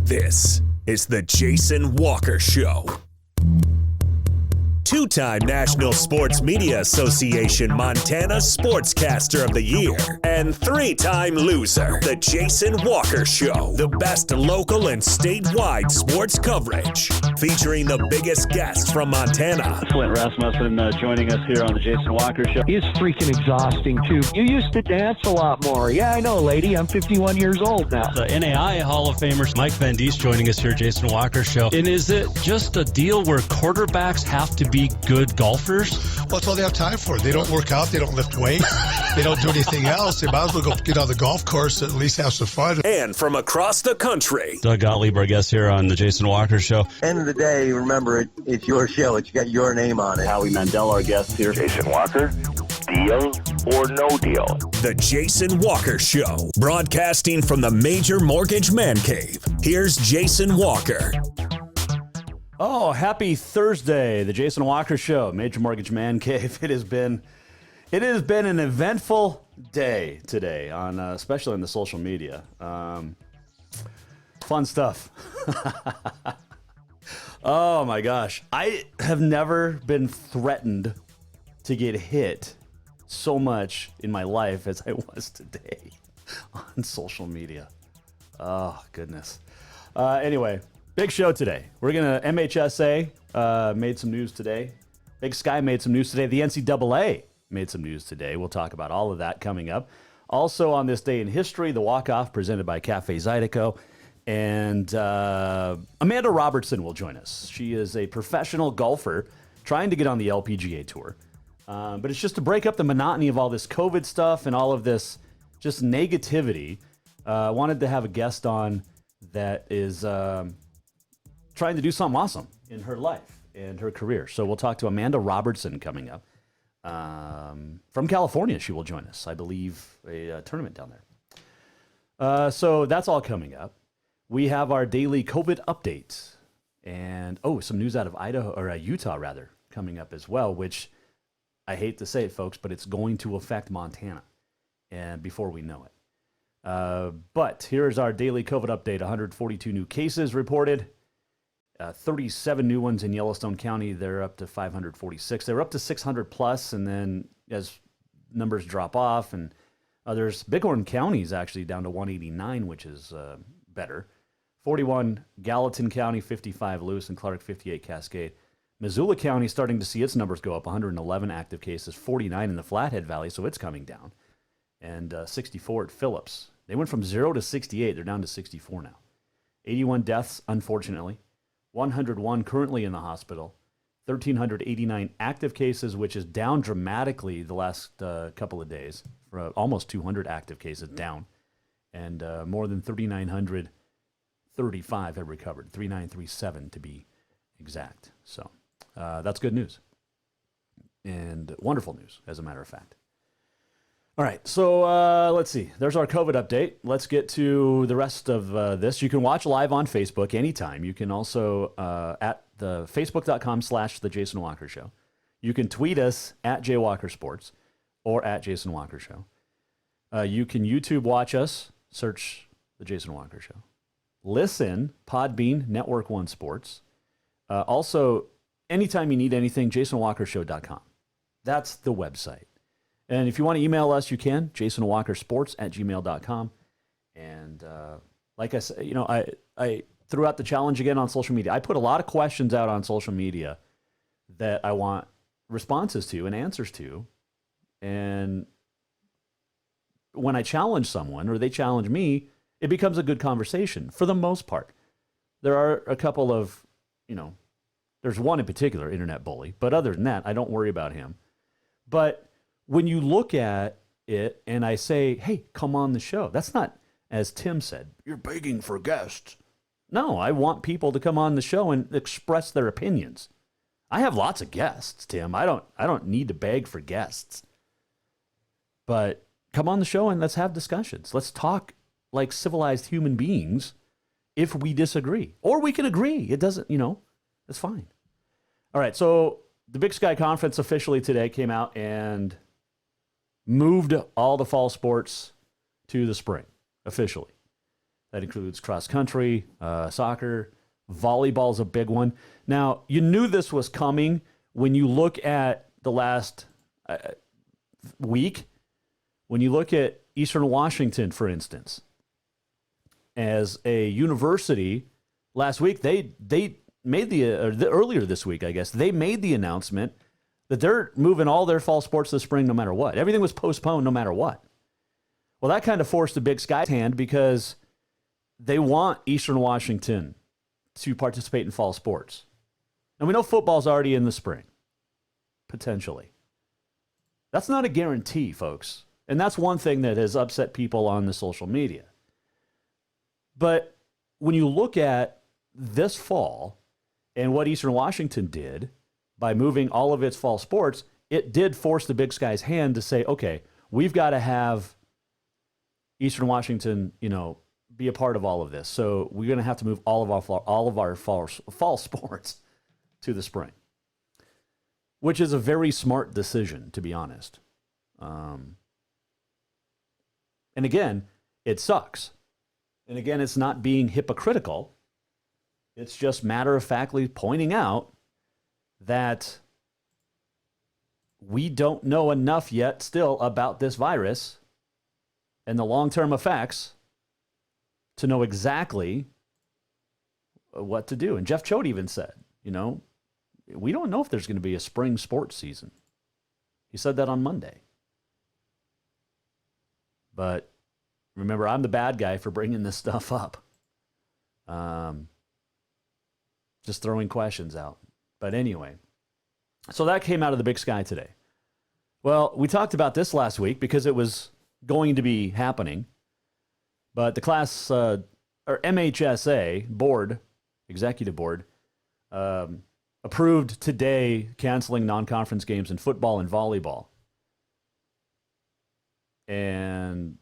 This is the Jason Walker Show. Two-time National Sports Media Association Montana Sportscaster of the Year and three-time loser, the Jason Walker Show. The best local and statewide sports coverage, featuring the biggest guests from Montana. Flint Rasmussen joining us here on the Jason Walker Show. He's freaking exhausting, too. You used to dance a lot more. Yeah, I know, lady. I'm 51 years old now. The NAI Hall of Famer Mike Van Diest joining us here, Jason Walker Show. And is it just a deal where quarterbacks have to be good golfers? Well, that's all they have time for. They don't work out. They don't lift weights. They don't do anything else. They might as well go get on the golf course and at least have some fun. And from across the country, Doug Gottlieb, our guest here on the Jason Walker Show. End of the day, remember, it's your show. It's got your name on it. Howie Mandel, our guest here. Jason Walker, deal or no deal? the Jason Walker Show, broadcasting from the Major Mortgage Man Cave. Here's Jason Walker. Oh, happy Thursday, the Jason Walker Show, Major Mortgage Man Cave. It has been an eventful day today, on especially on the social media. Fun stuff. Oh my gosh, I have never been threatened to get hit so much in my life as I was today on social media. Oh goodness. Anyway. Big show today. We're going to, MHSA made some news today. Big Sky made some news today. The NCAA made some news today. We'll talk about all of that coming up. Also on this day in history, the walk-off presented by Cafe Zydeco. And Amanda Robertson will join us. She is a professional golfer trying to get on the LPGA Tour. But it's just to break up the monotony of all this COVID stuff and all of this just negativity. Wanted to have a guest on that is trying to do something awesome in her life and her career. So we'll talk to Amanda Robertson coming up. From California, she will join us. I believe a tournament down there. So that's all coming up. We have our daily COVID update and some news out of Utah rather, coming up as well, which I hate to say it, folks, but it's going to affect Montana and before we know it. But here's our daily COVID update. 142 new cases reported. 37 new ones in Yellowstone County. They're up to 546. They were up to 600 plus, and then as numbers drop off and others, Bighorn County is actually down to 189, which is better. 41 Gallatin County, 55 Lewis and Clark, 58 Cascade. Missoula County starting to see its numbers go up. 111 active cases, 49 in the Flathead Valley, so it's coming down. And 64 at Phillips. They went from 0 to 68. They're down to 64 now. 81 deaths, unfortunately. 101 currently in the hospital. 1,389 active cases, which is down dramatically the last couple of days. For almost 200 active cases down. And more than 3,935 have recovered. 3,937 to be exact. So that's good news. And wonderful news, as a matter of fact. All right, so let's see. There's our COVID update. Let's get to the rest of this. You can watch live on Facebook anytime. You can also at the facebook.com/The Jason Walker Show. You can tweet us at JWalkerSports or at Jason Walker Show. You can YouTube watch us. Search The Jason Walker Show. Listen, Podbean, Network One Sports. Also, anytime you need anything, JasonWalkerShow.com. That's the website. And if you want to email us, you can, jasonwalkersports@gmail.com. And like I said, I threw out the challenge again on social media. I put a lot of questions out on social media that I want responses to and answers to. And when I challenge someone or they challenge me, it becomes a good conversation for the most part. There are a couple of, there's one in particular, internet bully. But other than that, I don't worry about him. But when you look at it and I say, hey, come on the show, that's not, as Tim said, you're begging for guests. No, I want people to come on the show and express their opinions. I have lots of guests, Tim. I don't need to beg for guests. But come on the show and let's have discussions. Let's talk like civilized human beings if we disagree. Or we can agree. It doesn't, it's fine. All right, so the Big Sky Conference officially today came out and moved all the fall sports to the spring, officially. That includes cross country, soccer, volleyball is a big one. Now, you knew this was coming when you look at the last week. When you look at Eastern Washington, for instance, as a university, last week they made earlier this week, I guess, they made the announcement that they're moving all their fall sports this spring no matter what. Everything was postponed no matter what. Well, that kind of forced the Big Sky's hand because they want Eastern Washington to participate in fall sports. And we know football's already in the spring, potentially. That's not a guarantee, folks. And that's one thing that has upset people on the social media. But when you look at this fall and what Eastern Washington did by moving all of its fall sports, it did force the Big Sky's hand to say, okay, we've got to have Eastern Washington, be a part of all of this. So we're going to have to move all of our fall sports to the spring, which is a very smart decision, to be honest. And again, it sucks. And again, it's not being hypocritical. It's just matter-of-factly pointing out that we don't know enough yet still about this virus and the long-term effects to know exactly what to do. And Jeff Choate even said, we don't know if there's going to be a spring sports season. He said that on Monday. But remember, I'm the bad guy for bringing this stuff up. Just throwing questions out. But anyway, so that came out of the Big Sky today. Well, we talked about this last week because it was going to be happening. But the class, or MHSA board, executive board, approved today canceling non-conference games in football and volleyball. And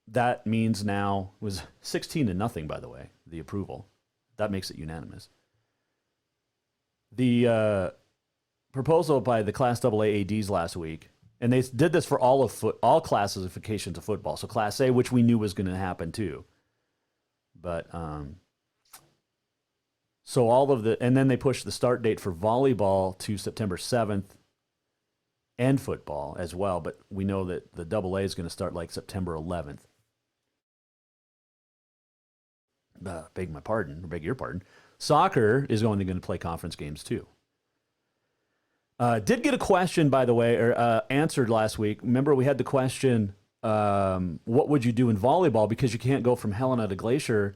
that means now it was 16-0, by the way, the approval. That makes it unanimous. The proposal by the Class AA ADs last week, and they did this for all classifications of football. So Class A, which we knew was going to happen too. But so all of and then they pushed the start date for volleyball to September 7th. And football as well, but we know that the AA is going to start like September 11th. Beg your pardon. Soccer is only going to play conference games too. Did get a question, by the way, or answered last week. Remember, we had the question, what would you do in volleyball because you can't go from Helena to Glacier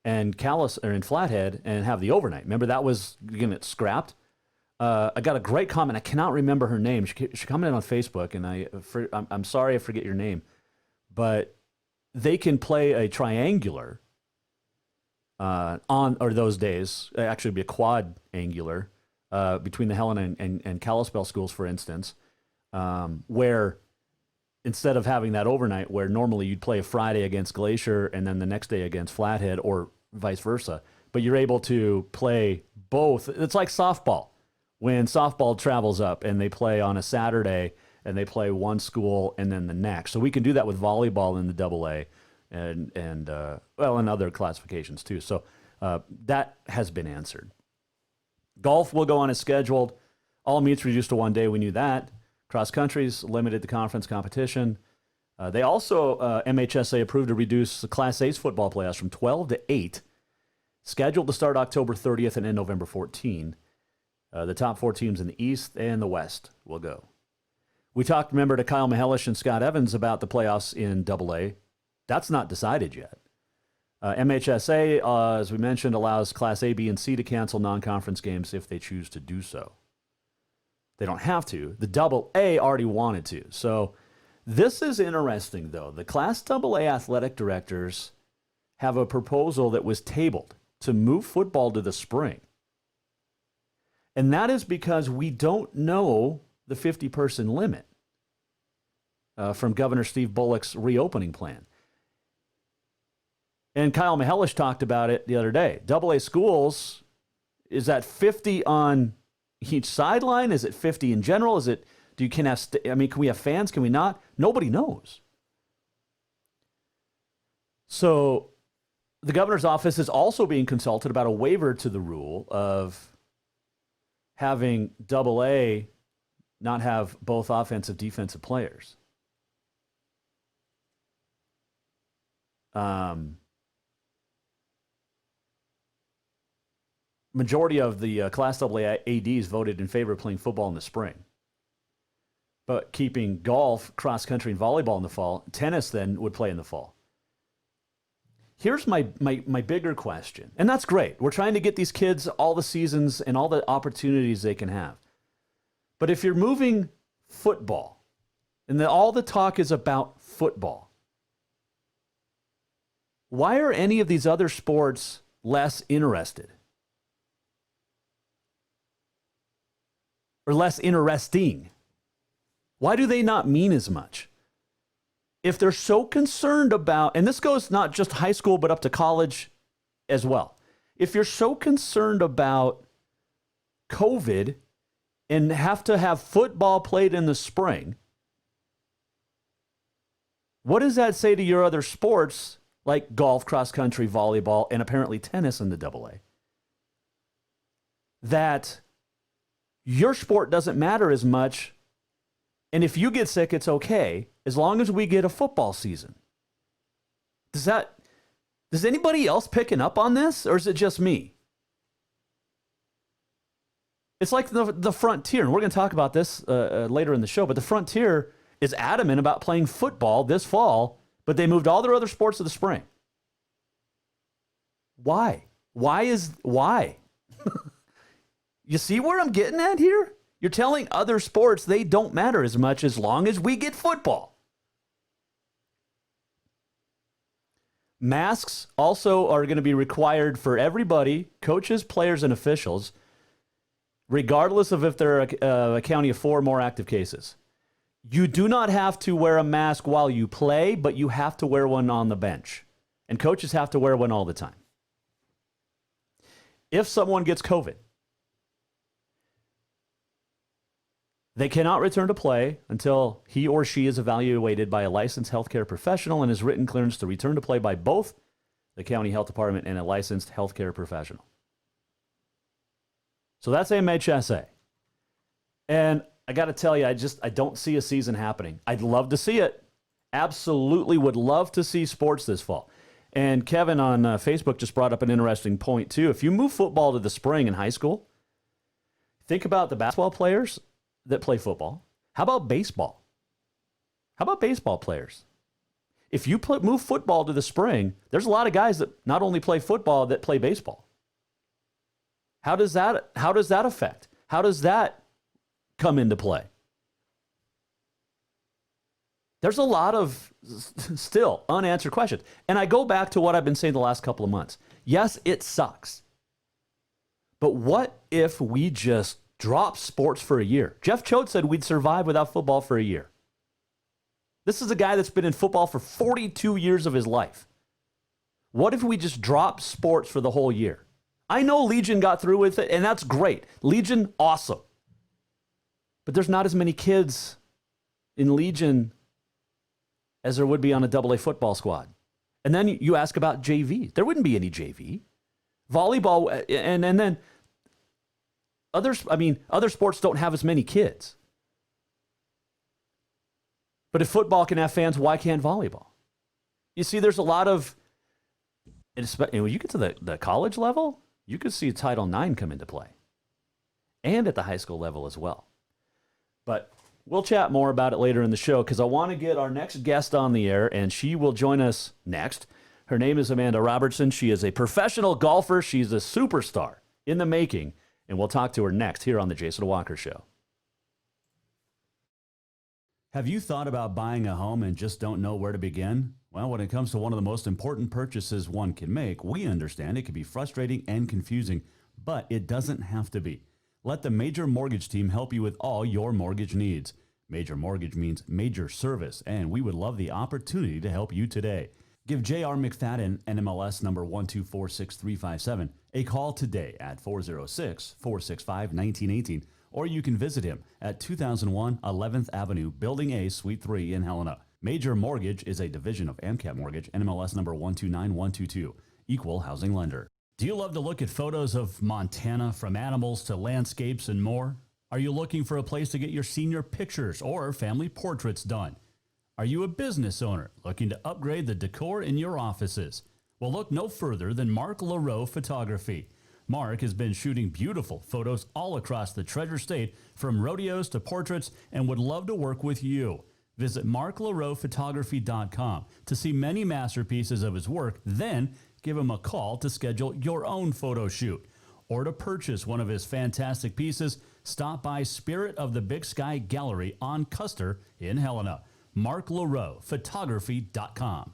and in Flathead and have the overnight. Remember that was going to get scrapped. I got a great comment. I cannot remember her name. She commented on Facebook, and I'm sorry I forget your name, but they can play a triangular or those days. Actually, it'd be a quad-angular between the Helena and Kalispell schools, for instance, where instead of having that overnight, where normally you'd play a Friday against Glacier and then the next day against Flathead, or vice versa, but you're able to play both. It's like softball. When softball travels up and they play on a Saturday and they play one school and then the next. So we can do that with volleyball in the AA and other classifications too. So that has been answered. Golf will go on as scheduled. All meets reduced to 1 day. We knew that. Cross country's limited to conference competition. They also, MHSA approved to reduce the Class A's football playoffs from 12 to 8, scheduled to start October 30th and end November 14. The top 4 teams in the East and the West will go. We talked, remember, to Kyle Mihelish and Scott Evans about the playoffs in AA. That's not decided yet. MHSA, as we mentioned, allows Class A, B, and C to cancel non-conference games if they choose to do so. They don't have to. The AA already wanted to. So this is interesting, though. The Class AA athletic directors have a proposal that was tabled to move football to the spring. And that is because we don't know the 50-person limit from Governor Steve Bullock's reopening plan. And Kyle Mihelish talked about it the other day. AA schools, is that 50 on each sideline? Is it 50 in general? Can we have fans? Can we not? Nobody knows. So the governor's office is also being consulted about a waiver to the rule of having AA not have both offensive defensive players. Majority of the Class AA ADs voted in favor of playing football in the spring, but keeping golf, cross country, and volleyball in the fall. Tennis then would play in the fall. Here's my bigger question, and that's great. We're trying to get these kids all the seasons and all the opportunities they can have. But if you're moving football, and all the talk is about football, why are any of these other sports less interested? Or less interesting? Why do they not mean as much? If they're so concerned about, and this goes not just high school, but up to college as well. If you're so concerned about COVID and have to have football played in the spring, what does that say to your other sports like golf, cross country, volleyball, and apparently tennis in the AA? That your sport doesn't matter as much, and if you get sick, it's okay, as long as we get a football season. Does anybody else picking up on this, or is it just me? It's like the Frontier, and we're going to talk about this later in the show, but the Frontier is adamant about playing football this fall, but they moved all their other sports to the spring. Why? Why? You see where I'm getting at here? You're telling other sports they don't matter as much as long as we get football. Masks also are going to be required for everybody, coaches, players, and officials, regardless of if they're a county of 4 or more active cases. You do not have to wear a mask while you play, but you have to wear one on the bench. And coaches have to wear one all the time. If someone gets COVID, they cannot return to play until he or she is evaluated by a licensed healthcare professional and is written clearance to return to play by both the county health department and a licensed healthcare professional. So that's MHSA. And I got to tell you, I don't see a season happening. I'd love to see it. Absolutely would love to see sports this fall. And Kevin on Facebook just brought up an interesting point, too. If you move football to the spring in high school, think about the basketball players that play football. How about baseball? How about baseball players? If you move football to the spring, there's a lot of guys that not only play football, that play baseball. How does that affect? How does that come into play? There's a lot of still unanswered questions. And I go back to what I've been saying the last couple of months. Yes, it sucks. But what if we just drop sports for a year? Jeff Choate said we'd survive without football for a year. This is a guy that's been in football for 42 years of his life. What if we just drop sports for the whole year? I know Legion got through with it, and that's great. Legion, awesome. But there's not as many kids in Legion as there would be on a AA football squad. And then you ask about JV. There wouldn't be any JV. Volleyball, and then other sports don't have as many kids. But if football can have fans, why can't volleyball? You see, there's a lot of, and when you get to the college level, you could see Title IX come into play. And at the high school level as well. But we'll chat more about it later in the show because I want to get our next guest on the air, and she will join us next. Her name is Amanda Robertson. She is a professional golfer. She's a superstar in the making. And we'll talk to her next here on The Jason Walker Show. Have you thought about buying a home and just don't know where to begin? Well, when it comes to one of the most important purchases one can make, we understand it can be frustrating and confusing, but it doesn't have to be. Let the Major Mortgage team help you with all your mortgage needs. Major Mortgage means major service, and we would love the opportunity to help you today. Give J.R. McFadden, NMLS number 1246357, a call today at 406-465-1918, or you can visit him at 2001 11th Avenue, Building A, Suite 3 in Helena. Major Mortgage is a division of AMCAP Mortgage, NMLS number 129122. Equal housing lender. Do you love to look at photos of Montana, from animals to landscapes and more? Are you looking for a place to get your senior pictures or family portraits done? Are you a business owner looking to upgrade the decor in your offices? Well, look no further than Mark LaRoe Photography. Mark has been shooting beautiful photos all across the Treasure State, from rodeos to portraits, and would love to work with you. Visit marklaroephotography.com to see many masterpieces of his work, then give him a call to schedule your own photo shoot. Or to purchase one of his fantastic pieces, stop by Spirit of the Big Sky Gallery on Custer in Helena. marklaroephotography.com.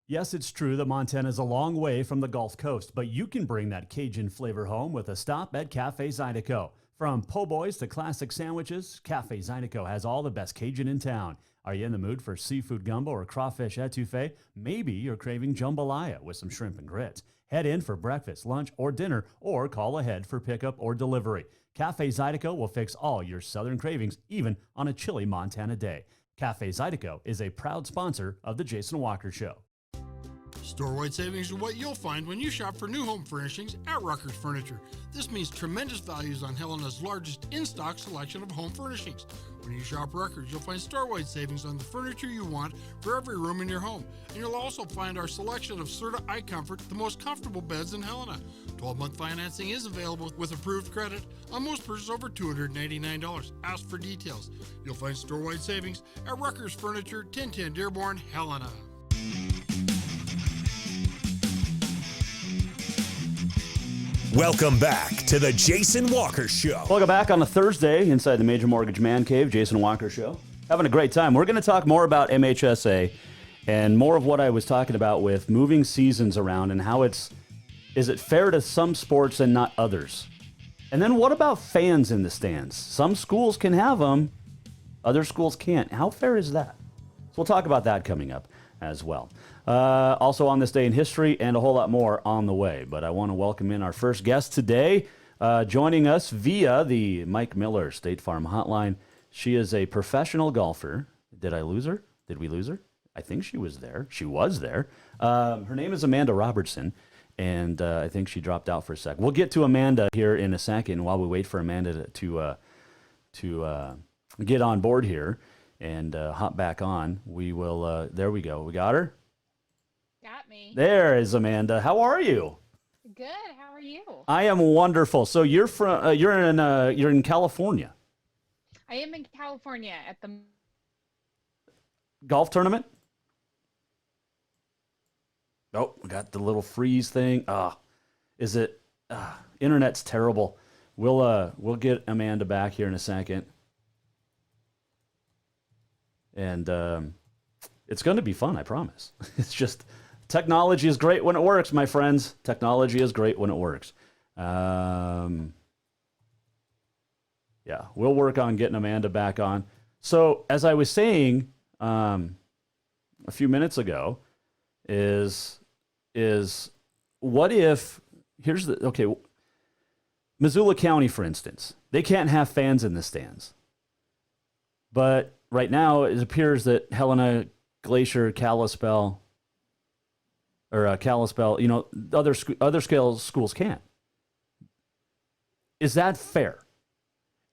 Yes, it's true that Montana is a long way from the Gulf Coast, but you can bring that Cajun flavor home with a stop at Cafe Zydeco. From po' boys to classic sandwiches, Cafe Zydeco has all the best Cajun in town. Are you in the mood for seafood gumbo or crawfish etouffee? Maybe you're craving jambalaya with some shrimp and grits. Head in for breakfast, lunch, or dinner, or call ahead for pickup or delivery. Cafe Zydeco will fix all your southern cravings, even on a chilly Montana day. Cafe Zydeco is a proud sponsor of The Jason Walker Show. Store-wide savings are what you'll find when you shop for new home furnishings at Rucker's Furniture. This means tremendous values on Helena's largest in-stock selection of home furnishings. When you shop Rucker's, you'll find store-wide savings on the furniture you want for every room in your home. And you'll also find our selection of Serta iComfort, the most comfortable beds in Helena. 12-month financing is available with approved credit on most purchases over $289. Ask for details. You'll find store-wide savings at Rucker's Furniture, 1010 Dearborn, Helena. Welcome back to the Jason Walker Show. Welcome back on a Thursday inside the Major Mortgage Man Cave, Jason Walker Show. Having a great time. We're going to talk more about MHSA and more of what I was talking about with moving seasons around and how is it fair to some sports and not others? And then what about fans in the stands? Some schools can have them, other schools can't. How fair is that? So we'll talk about that coming up as well. Also on this day in history and a whole lot more on the way. But I want to welcome in our first guest today, joining us via the Mike Miller State Farm Hotline. She is a professional golfer. Did I lose her? Did we lose her? I think she was there. She was there. Her name is Amanda Robertson, and I think she dropped out for a sec. We'll get to Amanda here in a second while we wait for Amanda to get on board here and hop back on. We will. There we go. We got her. Got me. There is Amanda. How are you? Good. How are you? I am wonderful. So you're from you're in California. I am in California at the golf tournament. Oh, we got the little freeze thing. Is it? Internet's terrible. We'll get Amanda back here in a second, and it's going to be fun. I promise. It's just. Technology is great when it works, my friends. Technology is great when it works. Yeah, we'll work on getting Amanda back on. So, as I was saying a few minutes ago, is what if, Missoula County, for instance, they can't have fans in the stands. But right now, it appears that Helena, Glacier, Kalispell, other schools can't. Is that fair?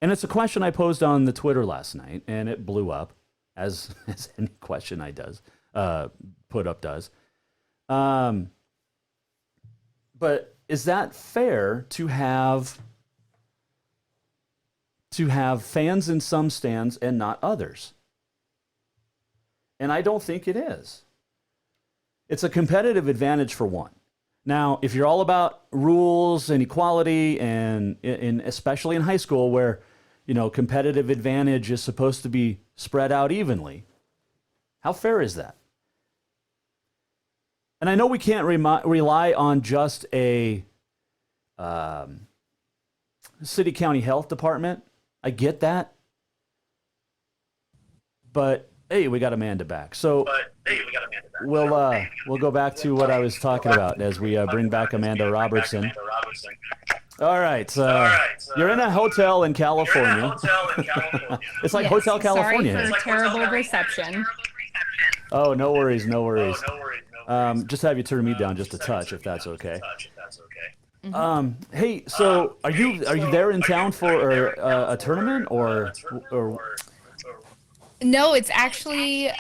And it's a question I posed on the Twitter last night, and it blew up, as any question I put up does. But is that fair to have fans in some stands and not others? And I don't think it is. It's a competitive advantage for one. Now, if you're all about rules and equality, and especially in high school where, competitive advantage is supposed to be spread out evenly, how fair is that? And I know we can't rely on just a city county health department. I get that. But hey, we got Amanda back. So we'll go back to what I was talking about as we bring back Amanda Robertson. All right. You're in a hotel in California. It's like Hotel California. Sorry for terrible reception. Oh, no worries. Just have you turn me down just a touch, if that's okay. Mm-hmm. Hey, so are you there in town for a tournament or? No, it's actually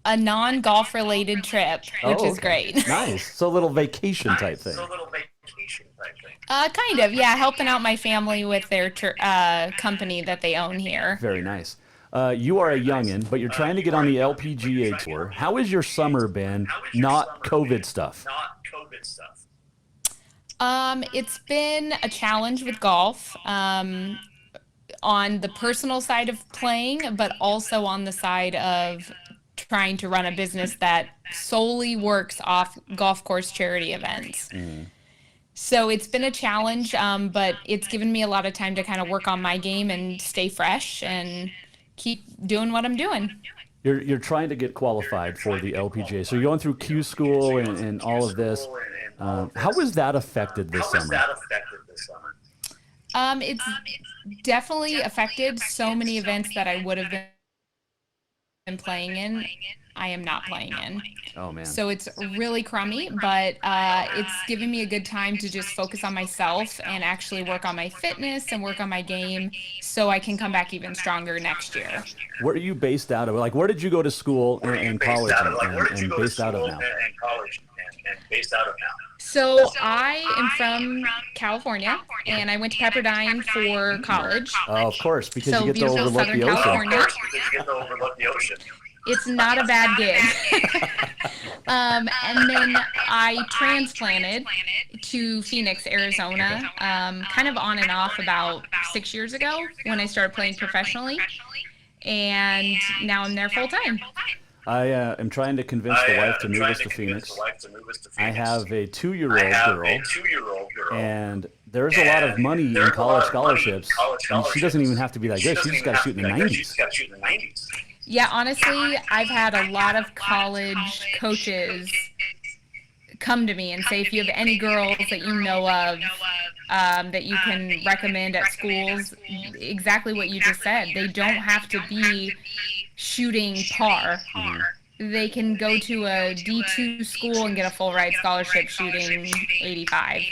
a non-golf related trip, which is great. Nice. So a little vacation type thing. Kind of, yeah. Helping out my family with their company that they own here. Very nice. You are a youngin', but you're trying to get on the LPGA tour. How has your summer been? Not COVID stuff. It's been a challenge with golf. On the personal side of playing, but also on the side of trying to run a business that solely works off golf course charity events. So it's been a challenge, but it's given me a lot of time to kind of work on my game and stay fresh and keep doing what I'm doing. You're trying to get qualified for the LPGA. So you're going through Q school and all of this. How has that affected this summer? It's definitely affected so many events that I would have been playing in. I am not playing in. Oh, man. So it's really crummy, but it's given me a good time to just focus on myself and actually work on my fitness and work on my game so I can come back even stronger next year. Where are you based out of? Like, where did you go to school and college and based out of now? So I am from California, and I went to Pepperdine for college. Oh, of course, because so you get to overlook Southern the California. ocean. It's not a bad gig. And then I transplanted to Phoenix, Arizona, kind of on and off about 6 years ago when I started playing professionally. And now I'm there full time. I am trying to convince the wife to move us to Phoenix. I have a 2-year-old girl, and there's a lot of money in college scholarships, and she doesn't even have to be that good. She just got to shoot in the 90s. Yeah, honestly, I've had a lot of college coaches come to me and say, if you have any girls that you know of that you can recommend at schools, exactly what you just said. They don't have to be shooting par. They can go to a D2 school and get a full ride scholarship shooting 85.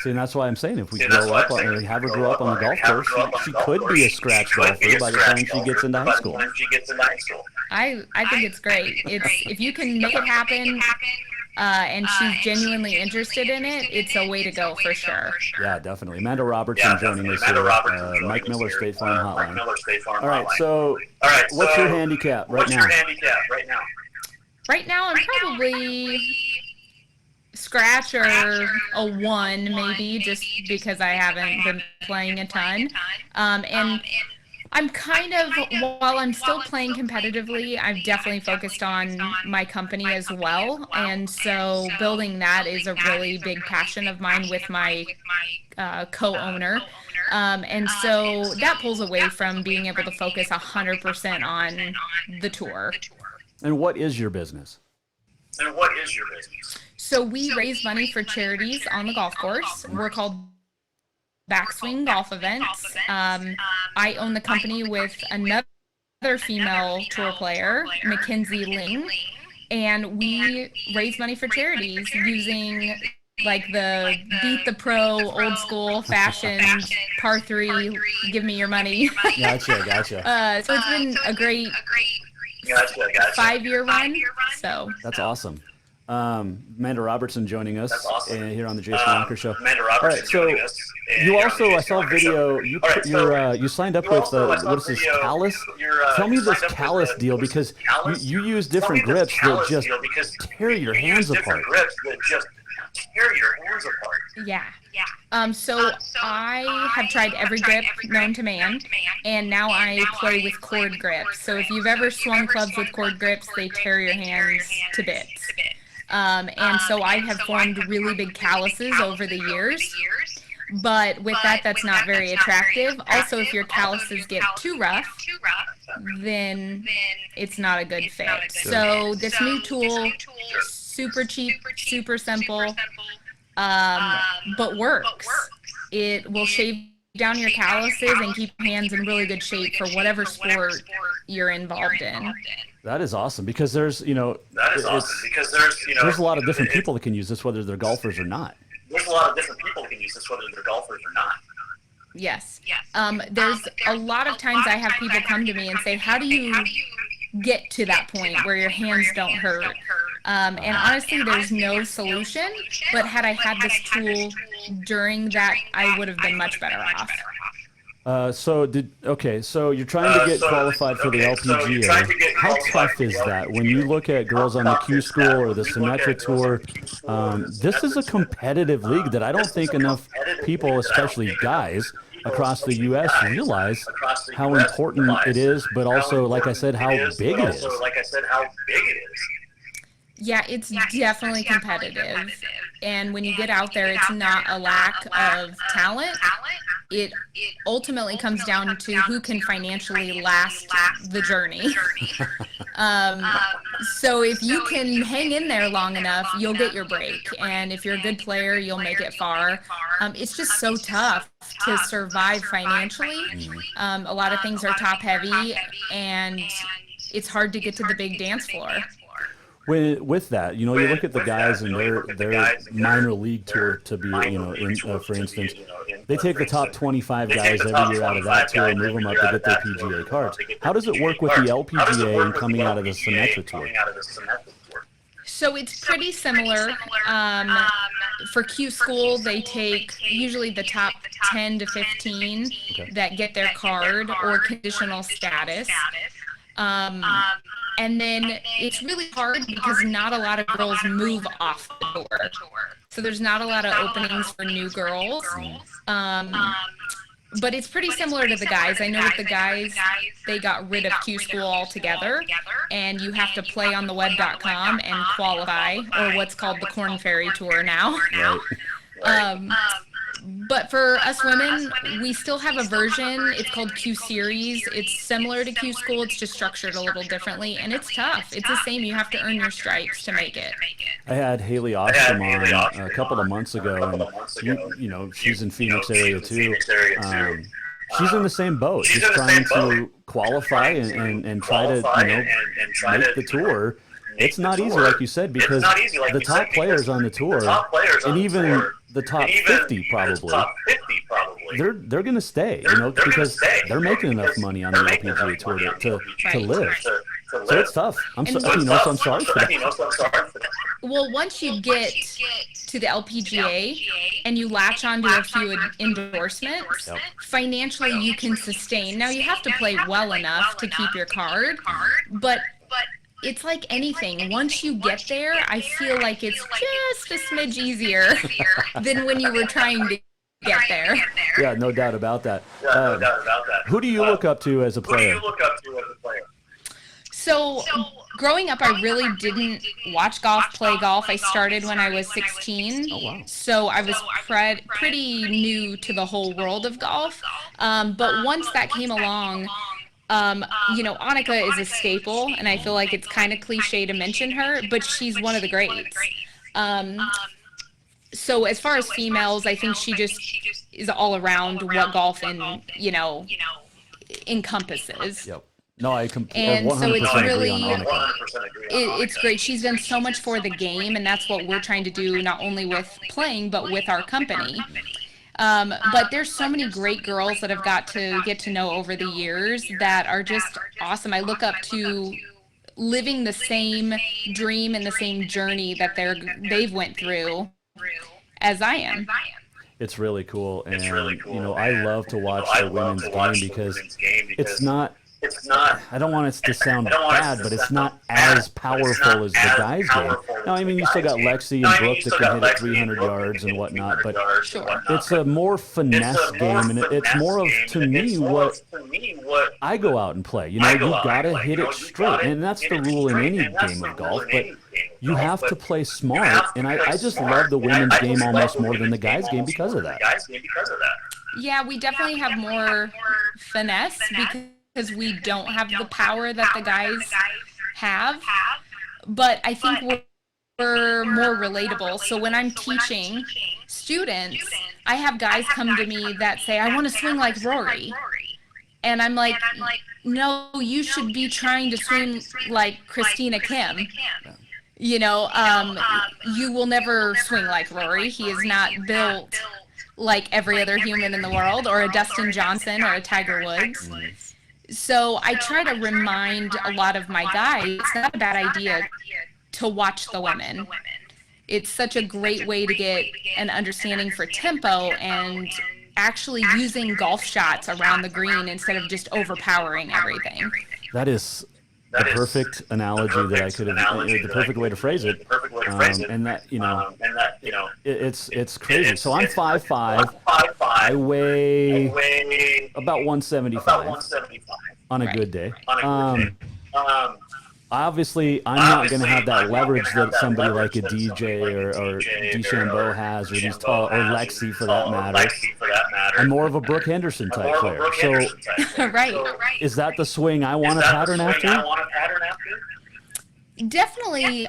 See, and that's why I'm saying if we grow up or have her grow up on the golf course, she could be a scratch golfer by the time she gets into high school. I think it's great. If you can make it happen and she's genuinely interested in it, it's a way to go for sure. Yeah, definitely. Amanda Robertson joining us here. Mike Miller, State Farm Hotline. All right, so what's your handicap right now? Right now, I'm probably scratch or a 1 maybe, just because I haven't been playing a ton. And I'm kind of, while I'm still playing competitively, I've definitely focused on my company as well. And so building that is a really big passion of mine with my co-owner. And so that pulls away from being able to focus 100% on the tour. And what is your business? So we raise money for charities on the golf course. We're called Backswing Golf Events. I own the company with another female tour player, Mackenzie Ling, and we raise money for charities using like the beat the pro, old school fashioned par 3, give me your money. Gotcha. So it's been a great 5-year run. So that's awesome. Amanda Robertson joining us here on the Jason Walker Show. All right, so you also, I saw a video, you signed up with, what is this, Callus? Tell me this Callus deal, because you use different grips that just tear your hands apart. Yeah. So I have tried every grip known to man, and now I play with cord grips. So if you've ever swung clubs with cord grips, they tear your hands to bits. And so I have formed really big calluses over the years. But with that, that's not very attractive. Also, if your calluses get too rough, then it's not a good fit. So this new tool, super cheap, super simple, but works. It will shave down your calluses and keep your hands in really good shape for whatever sport you're involved in. That is awesome because there's there's a lot of different people that can use this, whether they're golfers or not. Yes. There's a lot of times I have people come to me and say, how do you get to that point where your hands don't hurt? And honestly, there's no solution, but had I had this tool during that, I would have been much better off. So you're trying to get qualified for the LPGA. How tough is that when you look at girls on the Q School or the Symetra Tour? This is a competitive league that I don't think enough people, especially guys across the U.S., realize how important it is, but also, like I said, how big it is. Yeah, it's definitely competitive. And when you get out there, it's not a lack of talent. It ultimately comes down to who can financially last the journey. So if you can hang in there long enough, you'll get your break. And if you're a good player, you'll make it far. It's just so tough to survive financially. A lot of things are top heavy, and it's hard to get to the big dance floor. With that, you look at the guys and their minor league tour to be, for instance, they take the top 25 guys every year out of that tour and move them up to get their PGA cards. How does it work with the LPGA and coming out of the Symetra Tour? So it's pretty similar. For Q School, they take usually the top 10 to 15 that get their card or conditional status. And then it's really hard because not a lot of girls move off the tour. So there's not a lot of openings for new girls. But it's pretty similar to the guys. I know with the guys, they got rid of Q School altogether, and you have to play on the web.com and qualify, or what's called the Corn Ferry Tour now. But for us women, we still have a version. It's called Q Series. It's similar to Q School. It's just structured a little differently, and it's tough. It's the same. You have to earn your stripes to make it. I had Haley Ostrom on a couple of months ago, and she's in Phoenix area too. She's in the same boat, just trying to qualify and try to make the tour. It's not easy, like you said, because the top players on the tour, and even the top 50 probably, they're going to stay, because they're making enough money on the LPGA tour to live. So it's tough. I'm sorry for that. Well, once you get to the LPGA and you latch onto a few endorsements, financially you can sustain. Now you have to play well enough to keep your card, but it's like anything. Once you get there, I feel like it's just a smidge easier than when you were trying to get there. Yeah, no doubt about that. Who do you look up to as a player? So growing up, I really didn't watch golf, play golf. I started when I was 16. Oh, wow. So I was pretty new to the whole world of golf. But once that came along, Annika is a staple, and I feel like it's kind of cliche to mention her, but she's one of the greats. So as far as females, I think she just is all around what golf encompasses. Yep. No, I completely. And so it's really, agree. It's great. She's done so much for the game, and that's what we're trying to do, not only with playing, but with our company. But there's so many great girls that I've got to get to know over the years that are just awesome. I look up to living the same dream and the same journey that they've went through as I am. It's really cool, and I love to watch the women's game because it's not. I don't want it to sound bad, but it's not as powerful as the guys' game. Now, I mean, you still got Lexi and Brooke that can hit it 300 yards and whatnot, but it's a more finesse game, and it's more of, to me, what I go out and play. You got to hit it straight, and that's the rule in any game of golf, but you have to play smart, and I just love the women's game almost more than the guys' game because of that. Yeah, we definitely have more finesse because we don't have the power that the guys have, but I think we're more relatable. So when I'm teaching students, I have guys come to me that say, I want to swing like Rory. And I'm like, no, you should be trying to swing like Christina Kim. You know, you will never swing like Rory. He is not built like every other human in the world, or a Dustin Johnson or a Tiger Woods. So I try to remind a lot of my guys, it's not a bad idea to watch the women. It's such a great way to get an understanding for tempo and actually using golf shots around the green instead of just overpowering everything. That is the perfect analogy that I could have, the perfect way to phrase it. And that, you know, it's crazy. So I'm 5'5". I weigh about 175 on a good day. Obviously, I'm not going to have that leverage that somebody like a DJ or DeChambeau has, or these tall, or Lexi for that matter. I'm more of a Brooke Henderson type player. So, right. Is that the swing I want to pattern after? Definitely.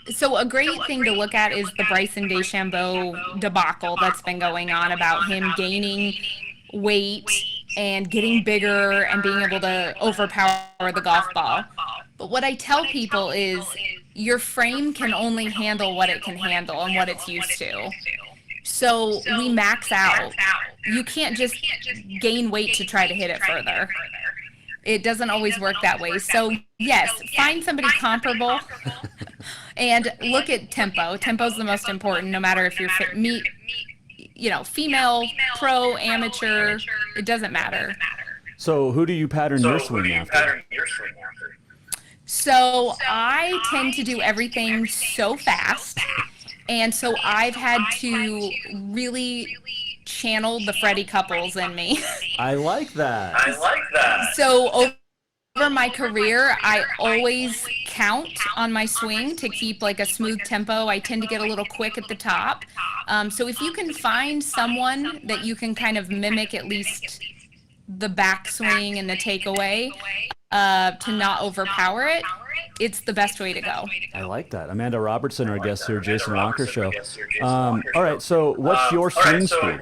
So a great thing to look at is the Bryson DeChambeau debacle that's been going on about him gaining weight and getting bigger and being able to overpower the golf ball. But what I tell people is your frame can only handle what it can handle and what it's used to. So we max out. You can't just gain weight to try to hit it further. It doesn't always work that way. So yes, find somebody comparable and look at tempo. Tempo's the most important, no matter if you're female, pro, amateur, it doesn't matter. So who do you pattern your swing after? So I tend to do everything so fast, and so I've had to really channel the Freddie Couples in me. I like that. So over my career, I always count on my swing to keep like a smooth tempo. I tend to get a little quick at the top. So if you can find someone that you can kind of mimic at least the backswing and the takeaway to not overpower it, it's the best way to go. I like that. Amanda Robertson, our guest here, Jason Walker Show. All right, so what's your swing speed?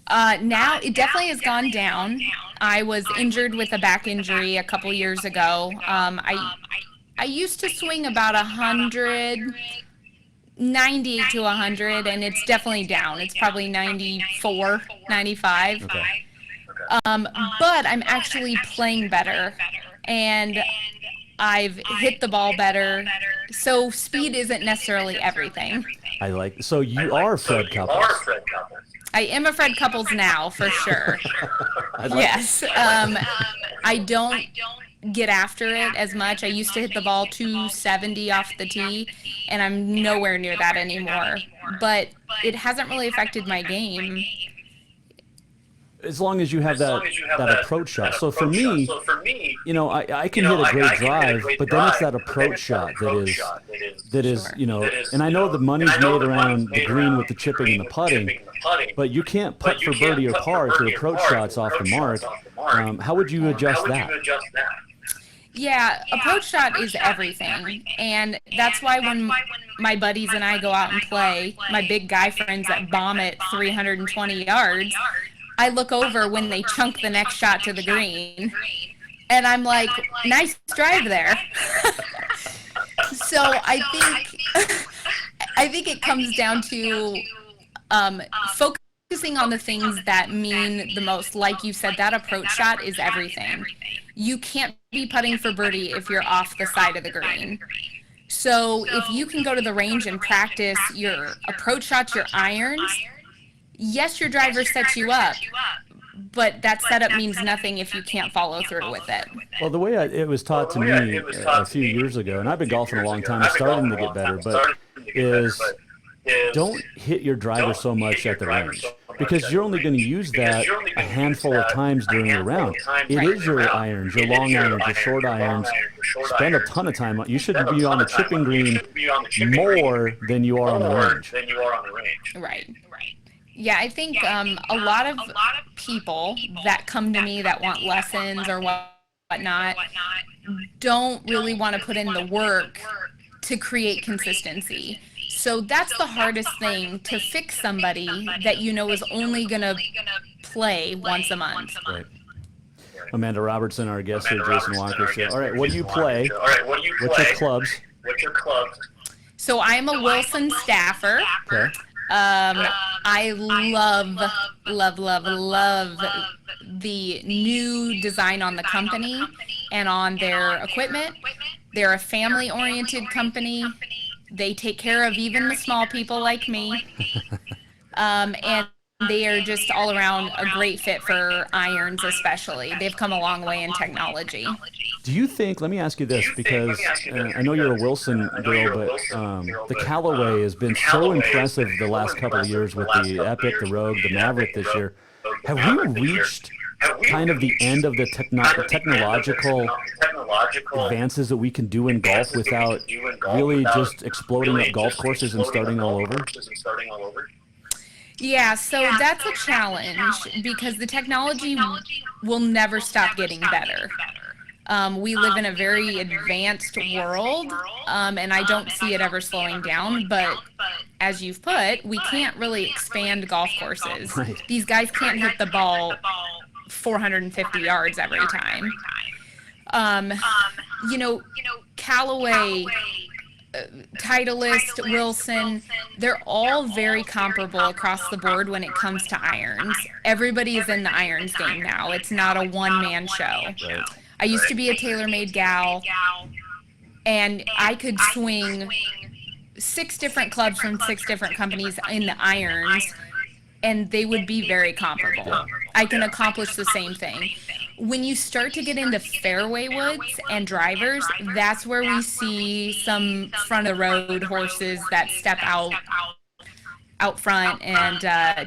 Now it definitely has gone down. I was injured with a back injury a couple years ago. I used to swing about 98 to 100, and it's definitely down. It's probably 94, 95. Okay. But I'm actually playing better, and I've hit the ball better. So speed isn't necessarily everything. I like. So you are Fred Couples. I am a Fred Couples now, for sure. Yes. I don't get after it as much. I used to hit the ball 270 off the tee, and I'm nowhere near that anymore. But it hasn't really affected my game. As long as you have that approach shot. So for me, you know, I can hit a great drive, but then it's that approach shot that is, you know, and I know the money's made around the green with the chipping and the putting, but you can't putt for birdie or par if your approach shot's off the mark. How would you adjust that? Yeah, approach shot is everything, and that's why when my buddies and I go out and play, my big guy friends that bomb it 320 yards, I look over when they chunk the next shot to the green, and I'm like, nice drive there. So I think it comes down to focusing on the things that mean the most. Like you said, that approach shot is everything. You can't be putting for birdie if you're off the side of the green. So if you can go to the range and practice your approach shots, your irons, yes, your driver sets you up, but that setup means nothing if you can't follow through with it. Well, the way it was taught to me a few years ago, and I've been golfing a long time, I'm starting to get better, but is don't hit your driver so much at the range, because you're only going to use that a handful of times during the round. It is your irons, your long irons, your short irons. Spend a ton of time on. You should be on the chipping green more than you are on the range. Right. Yeah, I think a lot of people that come to me that want lessons or whatnot don't really want to put in the work to create consistency. So that's the hardest thing, to fix somebody that you know is only going to play once a month. Right. Amanda Robertson, our guest here, Jason Walker Show. All right, what do you play? What's your clubs? So I'm a Wilson staffer. Okay. I love the new design on the company and on their equipment. They're a family-oriented company. They take care of even the small people like me. And they are just all around a great fit for irons especially. They've come a long way in technology. Do you think, let me ask you this, because I know you're a Wilson girl, but the Callaway has been so impressive the last couple of years with the Epic, the Rogue, the Maverick this year. Have we reached kind of the end of the technological advances that we can do in golf without really just exploding up golf courses and starting all over? Yeah, so that's a challenge because the technology will never stop getting better. We live in a very advanced world, and I don't see it ever slowing down, but as you've put, we can't really expand golf courses. Right. These guys can't hit the ball 450 yards every time. Callaway, Titleist, Wilson, they're all very comparable across the board when it comes to irons. Everybody is in the irons game now. It's not a one-man show. Right. I used to be a TaylorMade gal, and I could swing 6 different clubs from 6 different companies in the irons, and they would be very comparable. I can accomplish the same thing. When you start to get into fairway woods and drivers, that's where we see some front-of-the-road horses that step out front and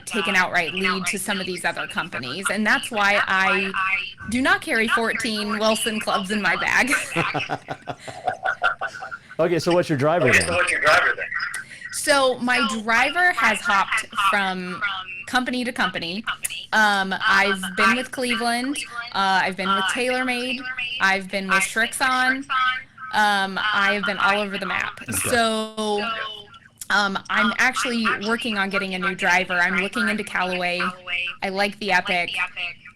take an outright lead to some of these other companies. And that's why I do not carry 14 Wilson clubs in my bag. Okay, so what's your driver then? So my driver has hopped from company to company. I've been with Cleveland. I've been with TaylorMade. I've been with Shrixon. I have been all over the map. Okay. So I'm actually working on getting a new driver. I'm looking into Callaway. I like the Epic.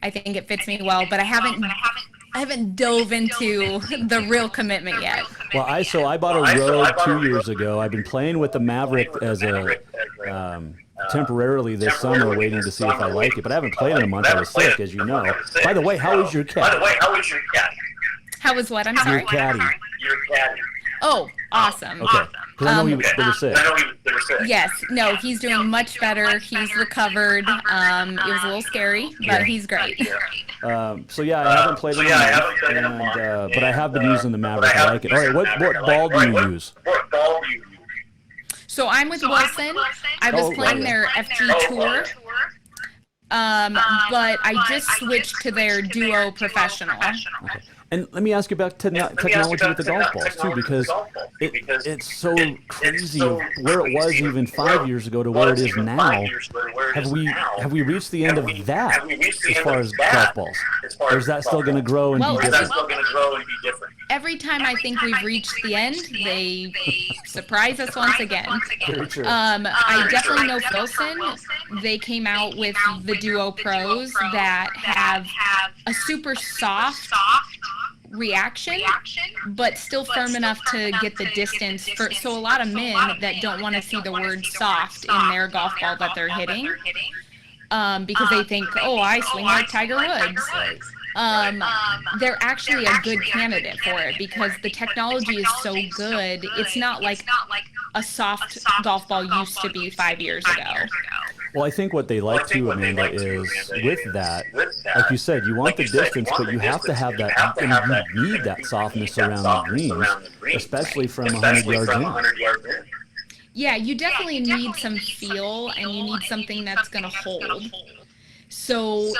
I think it fits me well, but I haven't dove into the real commitment yet. Well, I bought a Rogue 2 years ago. I've been playing with the Maverick as a temporarily this summer, waiting to see if I like it. But I haven't played in a month. I was sick, as you know. By the way, how is your cat? How was what? I'm sorry. Your caddy. Oh, awesome. Okay. Because I know they were sick. Yes. No, he's doing much better. He's recovered. It was a little scary, but he's great. So yeah, I haven't played in a month, but I have been using the Maverick. I like it. All right, what ball do you use? So I'm with Wilson. I was playing their FG Tour, but I just switched to their Duo Professional. Okay. And let me ask you about technology with the golf balls too, because it's so crazy of where it was even 5 years ago to where it is now. Have we reached the end of that as far as golf balls, or is that still going to grow and be different? Every time I think we've reached the end, they surprise us once again. Very true. I definitely know Wilson. They came out with the Duo Pros that have a super soft reaction, but still firm enough to get the distance. So a lot of men that don't want to see the word soft in their golf ball that they're hitting, because they think, oh, I swing like Tiger Woods. They're actually a good candidate for it because the technology is so good. It's not like a soft golf ball used to be 5 years ago. Well, I think what they like too, Amanda, is with that, like you said, you want the distance, but you have to have that, and you need that softness around the greens, especially from 100 yards in. Yeah, you definitely need some feel, and you need something that's going to hold. So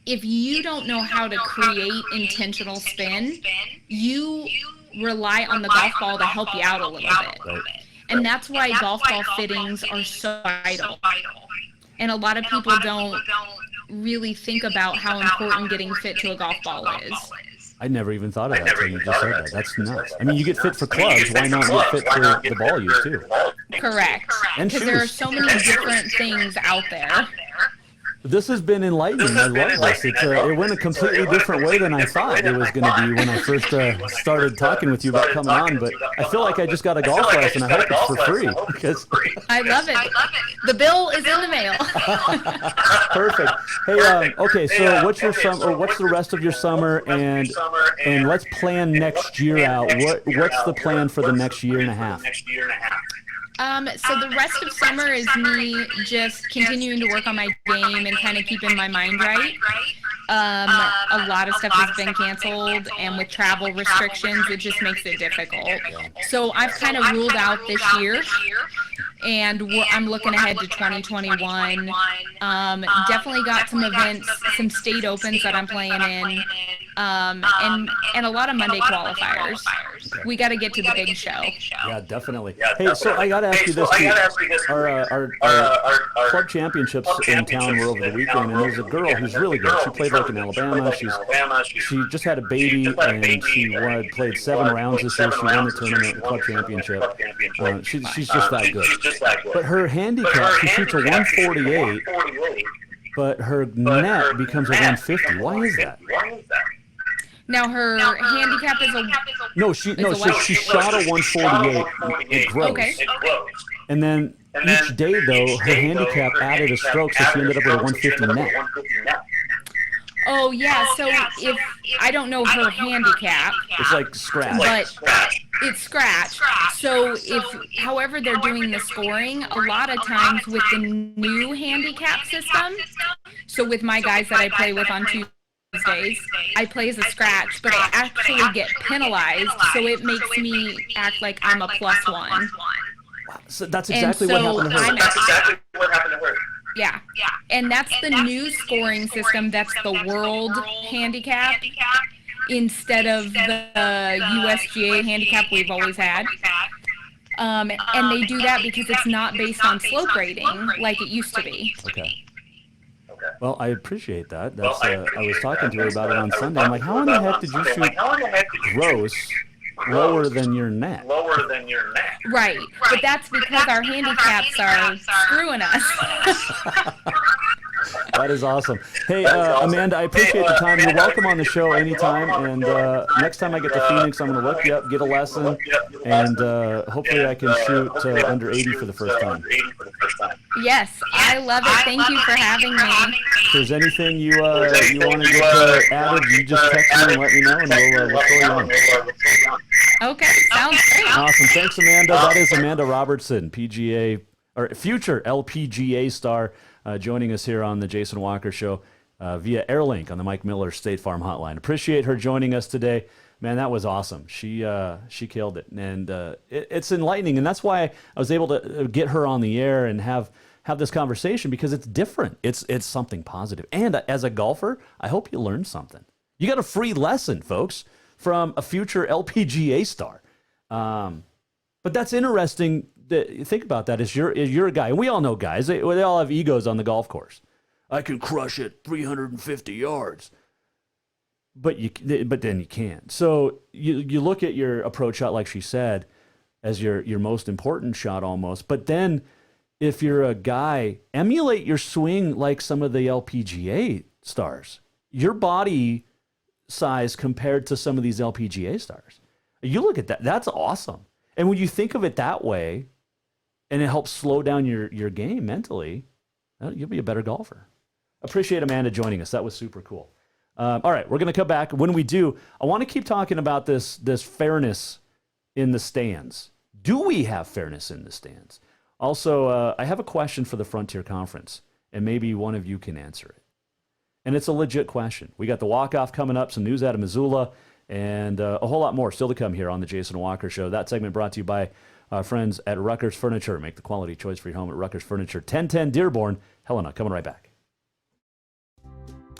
if you don't know how to create intentional spin, you rely on the golf ball to help you out a little bit. Right. And that's why golf ball fittings are so vital. And a lot of people don't really think about how important getting fit to a golf ball is. I never even thought of that until you just said that. That's nuts. I mean, you get fit for clubs. Why not get fit for the ball use too? Correct. And because there are so many different things out there. This has been enlightening. I love this. It went a completely different way than I thought it was going to be when I first started talking with you about coming on. But I feel like I just got a golf lesson. I hope it's for free. Because I love it. The bill is in the mail. Perfect. Hey, okay. So what's your summer? What's the rest of your summer? And let's plan next year out. What's the plan for the next year and a half? So the rest of summer is me just continuing to work on my game and kind of keeping my mind right. A lot of stuff has been canceled, and with travel restrictions, it just makes it difficult. So I've kind of ruled out this year, and I'm looking ahead to 2021. Definitely got some events, some state opens that I'm playing in, and a lot of Monday qualifiers. We got to get to the big show. Yeah, definitely. Hey, so I got to ask you this too. Our club championships in town were over the weekend, and there's a girl who's really good. She played like in Alabama. She just had a baby, and she played 7 rounds this year. She won the tournament, the club championship. She's just that good. But her handicap, she shoots a 148, but her net becomes a 150. Why is that? Now her handicap is a she shot a 148. It grows. Okay. And then each day though, her handicap added a stroke, so she ended up with a 150 net. Oh yeah, so if I don't know her handicap, it's like scratch. But it's scratch. So however they're doing the scoring, a lot of times with the new handicap system, so with my guys that I play with on Tuesdays, I play as a scratch, but I actually get penalized, so it makes me act like I'm a +1. So that's exactly what happened to her. Yeah. And that's the new scoring system. That's the world handicap instead of the USGA handicap we've always had. And they do that because it's not based on slope rating like it used to be. Okay. Well, I appreciate that. That's I was talking to her about it on Sunday. I'm like, how in the heck did you shoot gross lower than your net? Right. But that's because our handicaps are screwing us. That is awesome. Hey, Amanda, I appreciate the time. You're welcome on the show anytime. And next time I get to Phoenix, I'm going to look you up, get a lesson, and hopefully I can shoot under 80 for the first time. Yes, I love it. Thank you for having me. If there's anything you want to get added, you just text me and let me know, and we'll throw you on. Okay, sounds great. Awesome. Thanks, Amanda. That is Amanda Robertson, PGA or future LPGA star, joining us here on the Jason Walker Show via Airlink on the Mike Miller State Farm Hotline. Appreciate her joining us today. Man, that was awesome. She killed it, and it's enlightening, and that's why I was able to get her on the air and have this conversation, because it's different. It's something positive. And as a golfer, I hope you learned something. You got a free lesson, folks, from a future LPGA star. But that's interesting. Think about that. Is you're a guy, and we all know guys. They all have egos on the golf course. I can crush it 350 yards. But then you can't. So you look at your approach shot, like she said, as your most important shot almost. But then if you're a guy, emulate your swing like some of the LPGA stars. Your body size compared to some of these LPGA stars. You look at that. That's awesome. And when you think of it that way, and it helps slow down your game mentally, you'll be a better golfer. Appreciate Amanda joining us. That was super cool. All right, we're going to come back. When we do, I want to keep talking about this fairness in the stands. Do we have fairness in the stands? Also, I have a question for the Frontier Conference, and maybe one of you can answer it. And it's a legit question. We got the walk-off coming up, some news out of Missoula, and a whole lot more still to come here on the Jason Walker Show. That segment brought to you by our friends at Rucker's Furniture. Make the quality choice for your home at Rucker's Furniture, 1010 Dearborn. Helena, coming right back.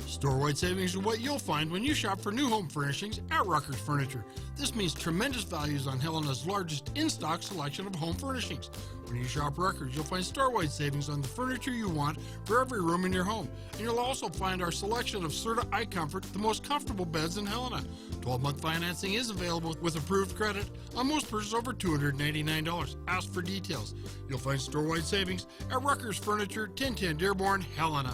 Store-wide savings are what you'll find when you shop for new home furnishings at Rucker's Furniture. This means tremendous values on Helena's largest in-stock selection of home furnishings. When you shop Rucker's, you'll find store-wide savings on the furniture you want for every room in your home. And you'll also find our selection of Serta iComfort, the most comfortable beds in Helena. 12-month financing is available with approved credit on most purchases over $299. Ask for details. You'll find store-wide savings at Rucker's Furniture, 1010 Dearborn, Helena.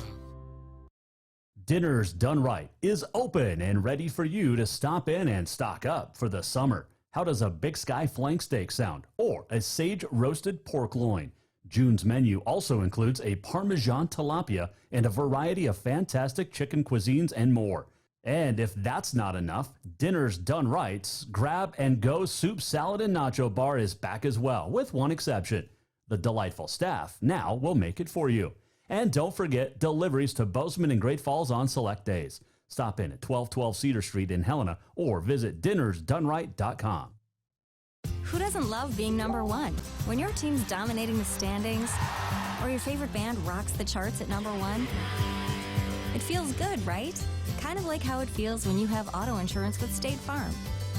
Dinner's Done Right is open and ready for you to stop in and stock up for the summer. How does a Big Sky flank steak sound? Or a sage roasted pork loin? June's menu also includes a Parmesan tilapia and a variety of fantastic chicken cuisines and more. And if that's not enough, Dinner's Done Right's Grab and Go Soup, Salad, and Nacho Bar is back as well, with one exception. The delightful staff now will make it for you. And don't forget deliveries to Bozeman and Great Falls on select days. Stop in at 1212 Cedar Street in Helena or visit dinnersdoneright.com. Who doesn't love being number one? When your team's dominating the standings or your favorite band rocks the charts at number one, it feels good, right? Kind of like how it feels when you have auto insurance with State Farm.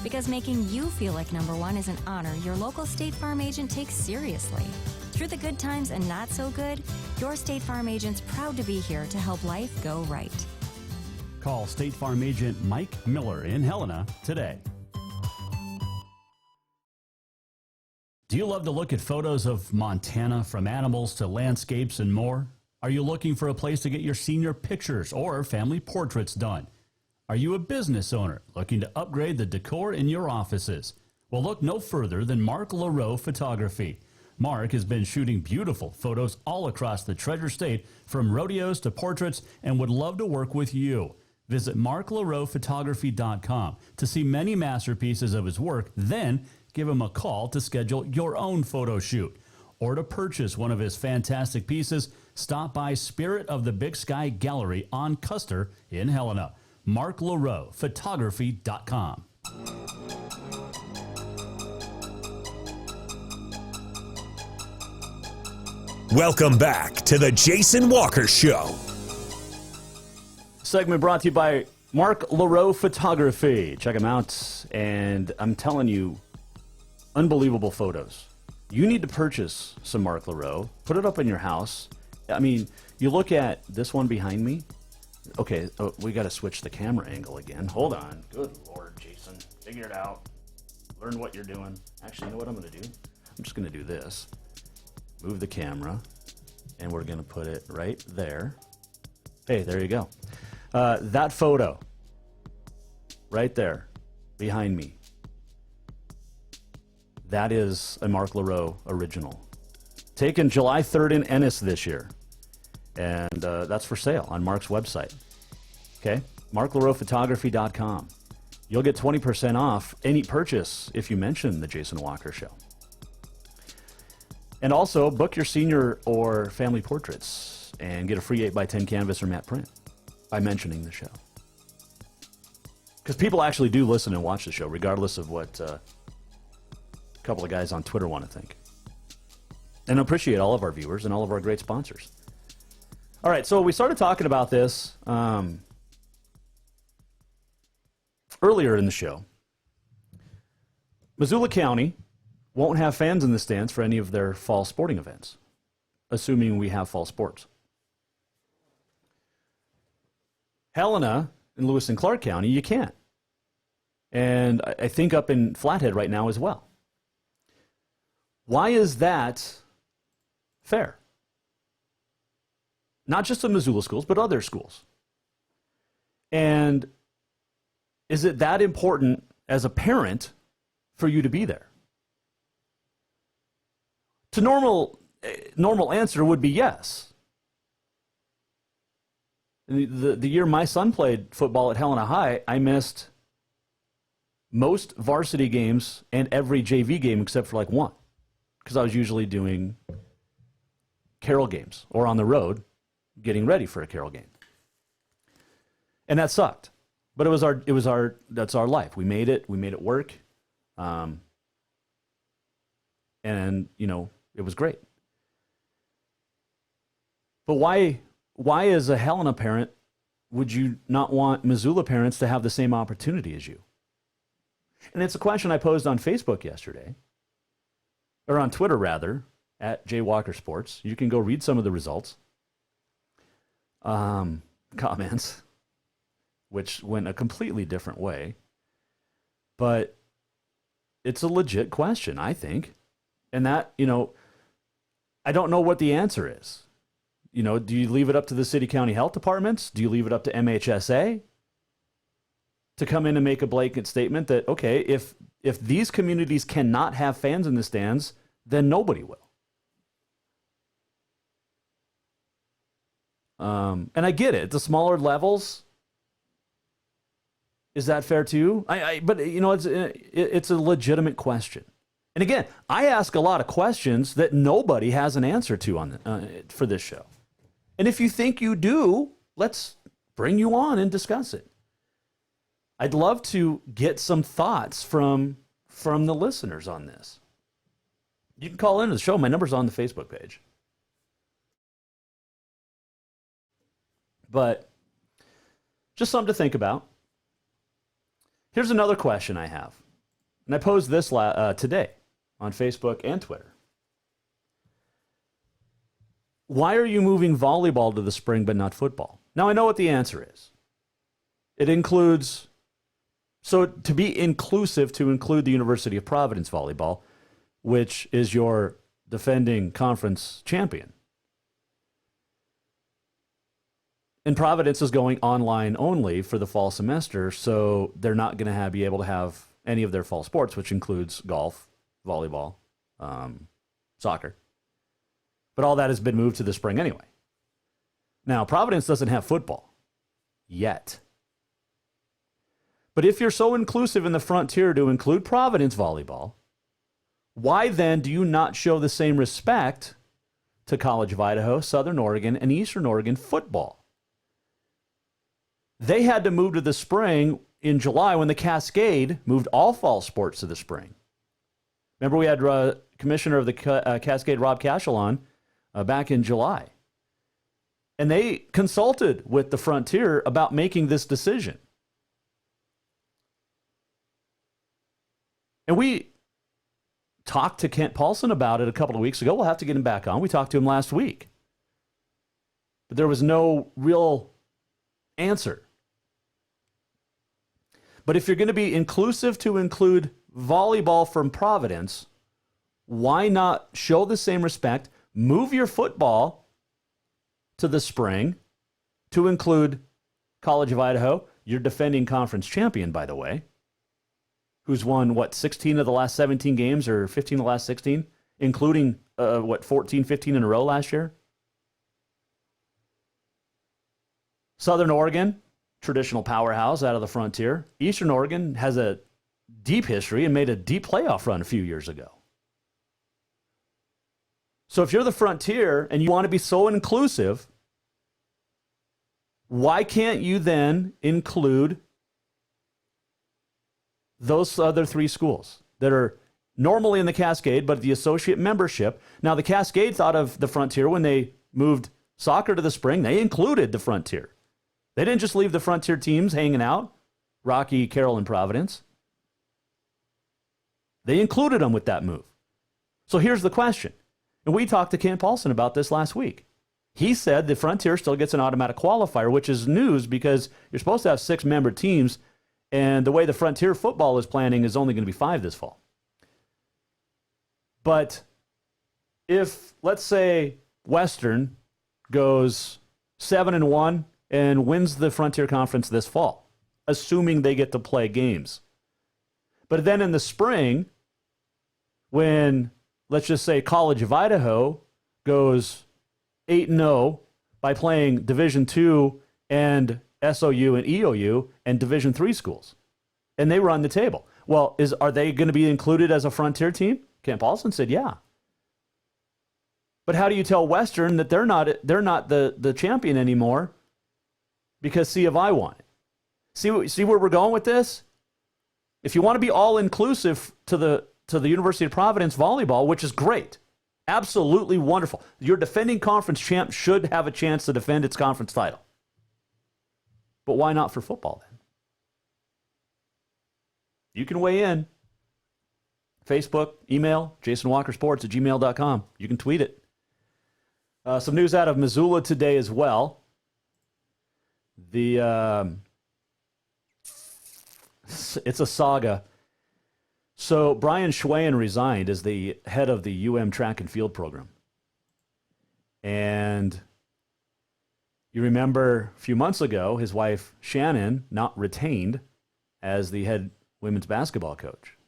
Because making you feel like number one is an honor your local State Farm agent takes seriously. Through the good times and not so good, your State Farm agent's proud to be here to help life go right. Call State Farm agent Mike Miller in Helena today. Do you love to look at photos of Montana, from animals to landscapes and more? Are you looking for a place to get your senior pictures or family portraits done? Are you a business owner looking to upgrade the decor in your offices? Well, look no further than Mark LaRoe Photography. Mark has been shooting beautiful photos all across the Treasure State, from rodeos to portraits, and would love to work with you. Visit marklaroephotography.com to see many masterpieces of his work, then give him a call to schedule your own photo shoot. Or to purchase one of his fantastic pieces, stop by Spirit of the Big Sky Gallery on Custer in Helena. marklaroephotography.com. Welcome back to the Jason Walker Show. Segment brought to you by Mark LaRoe Photography. Check him out, and I'm telling you, unbelievable photos. You need to purchase some Mark LaRoe. Put it up in your house. I mean, you look at this one behind me. Okay, we got to switch the camera angle again. Hold on. Good Lord, Jason. Figure it out. Learn what you're doing. Actually, you know what I'm going to do? I'm just going to do this. Move the camera, and we're going to put it right there. Hey, there you go. That photo right there behind me, that is a Mark LaRoe original. Taken July 3rd in Ennis this year. And that's for sale on Mark's website. Okay? marklaroephotography.com. You'll get 20% off any purchase if you mention the Jason Walker Show. And also, book your senior or family portraits and get a free 8x10 canvas or matte print by mentioning the show. Because people actually do listen and watch the show, regardless of what a couple of guys on Twitter want to think. And I appreciate all of our viewers and all of our great sponsors. All right, so we started talking about this earlier in the show. Missoula County won't have fans in the stands for any of their fall sporting events, assuming we have fall sports. Helena and Lewis and Clark County, you can't. And I think up in Flathead right now as well. Why is that fair? Not just the Missoula schools, but other schools. And is it that important as a parent for you to be there? The normal answer would be yes. The year my son played football at Helena High, I missed most varsity games and every JV game except for like one, because I was usually doing Carroll games or on the road getting ready for a Carroll game. And that sucked. But that's our life. We made it work. And it was great. But why as a Helena parent would you not want Missoula parents to have the same opportunity as you? And it's a question I posed on Facebook yesterday, or on Twitter rather, at @JWalkerSports. You can go read some of the results. Comments, which went a completely different way. But it's a legit question, I think. And that, I don't know what the answer is. do you leave it up to the city county health departments? Do you leave it up to MHSA to come in and make a blanket statement that, okay, if these communities cannot have fans in the stands, then nobody will? And I get it. The smaller levels, is that fair too? But it's a legitimate question. And again, I ask a lot of questions that nobody has an answer to for this show. And if you think you do, let's bring you on and discuss it. I'd love to get some thoughts from the listeners on this. You can call into the show. My number's on the Facebook page. But just something to think about. Here's another question I have. And I posed this today on Facebook and Twitter. Why are you moving volleyball to the spring but not football? Now, I know what the answer is. It includes, so to be inclusive, to include the University of Providence volleyball, which is your defending conference champion. And Providence is going online only for the fall semester, so they're not going to be able to have any of their fall sports, which includes golf, volleyball, soccer. But all that has been moved to the spring anyway. Now, Providence doesn't have football yet. But if you're so inclusive in the frontier to include Providence volleyball, why then do you not show the same respect to College of Idaho, Southern Oregon, and Eastern Oregon football? They had to move to the spring in July when the Cascade moved all fall sports to the spring. Remember, we had Commissioner of the Cascade, Rob Cashel, on back in July. And they consulted with the Frontier about making this decision. And we talked to Kent Paulson about it a couple of weeks ago. We'll have to get him back on. We talked to him last week. But there was no real answer. But if you're going to be inclusive to include volleyball from Providence, why not show the same respect? Move your football to the spring to include College of Idaho, your defending conference champion, by the way, who's won, 16 of the last 17 games or 15 of the last 16, including, 14, 15 in a row last year? Southern Oregon, traditional powerhouse out of the Frontier. Eastern Oregon has a deep history and made a deep playoff run a few years ago. So if you're the Frontier and you want to be so inclusive, why can't you then include those other three schools that are normally in the Cascade, but the associate membership? Now, the Cascade thought of the Frontier when they moved soccer to the spring. They included the Frontier. They didn't just leave the Frontier teams hanging out, Rocky, Carroll, and Providence. They included them with that move. So here's the question. And we talked to Kent Paulson about this last week. He said the Frontier still gets an automatic qualifier, which is news because you're supposed to have 6-member teams, and the way the Frontier football is planning is only going to be 5 this fall. But if, let's say, Western goes 7-1 and wins the Frontier Conference this fall, assuming they get to play games. But then in the spring, when, let's just say, College of Idaho goes 8-0 by playing Division II and SOU and EOU and Division III schools, and they run the table. Well, are they going to be included as a Frontier team? Kent Paulson said, yeah. But how do you tell Western that they're not the champion anymore because C of I won it? See where we're going with this? If you want to be all inclusive to the University of Providence volleyball, which is great, absolutely wonderful, your defending conference champ should have a chance to defend its conference title. But why not for football then? You can weigh in. Facebook, email, jasonwalkersports@gmail.com. You can tweet it. Some news out of Missoula today as well. It's a saga. So Brian Schwayen resigned as the head of the UM track and field program. And You remember a few months ago, his wife, Shannon, not retained as the head women's basketball coach.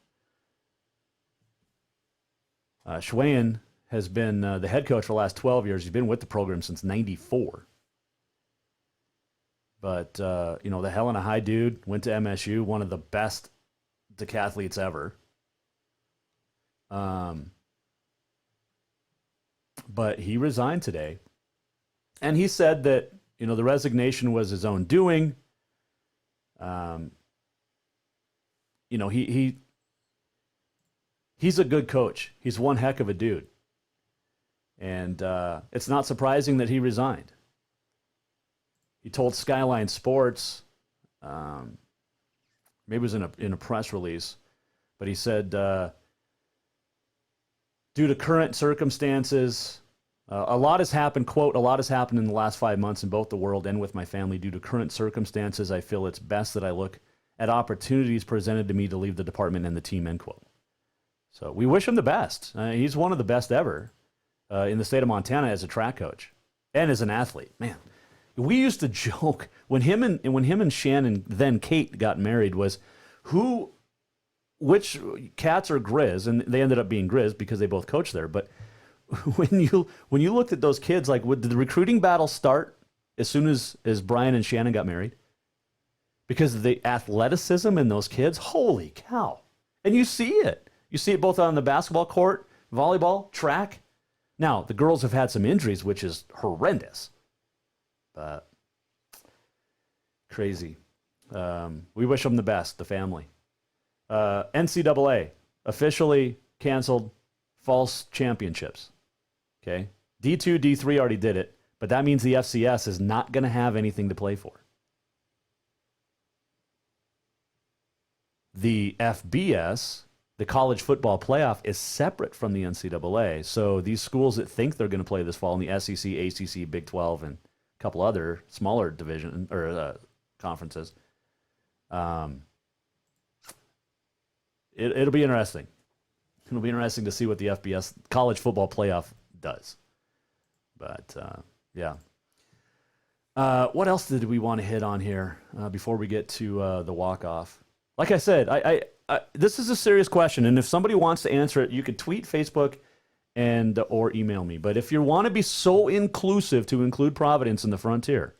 Schwayen has been the head coach for the last 12 years. He's been with the program since 94. But, the Helena High dude went to MSU, one of the best decathletes ever. But he resigned today. And he said that, the resignation was his own doing. He's a good coach. He's one heck of a dude. And it's not surprising that he resigned. He told Skyline Sports, maybe it was in a press release, but he said, due to current circumstances, a lot has happened, quote, a lot has happened in the last 5 months in both the world and with my family. Due to current circumstances, I feel it's best that I look at opportunities presented to me to leave the department and the team, end quote. So we wish him the best. He's one of the best ever in the state of Montana as a track coach and as an athlete. Man, we used to joke when him and Shannon, then Kate, got married was which Cats or Grizz, and they ended up being Grizz because they both coached there. But when you looked at those kids, like, did the recruiting battle start as soon as Brian and Shannon got married? Because of the athleticism in those kids, holy cow! And you see it. You see it both on the basketball court, volleyball, track. Now the girls have had some injuries, which is horrendous. But crazy. We wish them the best, the family. NCAA officially canceled false championships. Okay, D2, D3 already did it, but that means the FCS is not going to have anything to play for. The FBS, the college football playoff, is separate from the NCAA. So these schools that think they're going to play this fall in the SEC, ACC, Big 12, and a couple other smaller division or conferences, it'll be interesting. It'll be interesting to see what the FBS college football playoff does. But yeah. What else did we want to hit on here before we get to the walk-off? Like I said, I this is a serious question, and if somebody wants to answer it, you could tweet, Facebook, or email me. But if you want to be so inclusive to include Providence in the Frontier,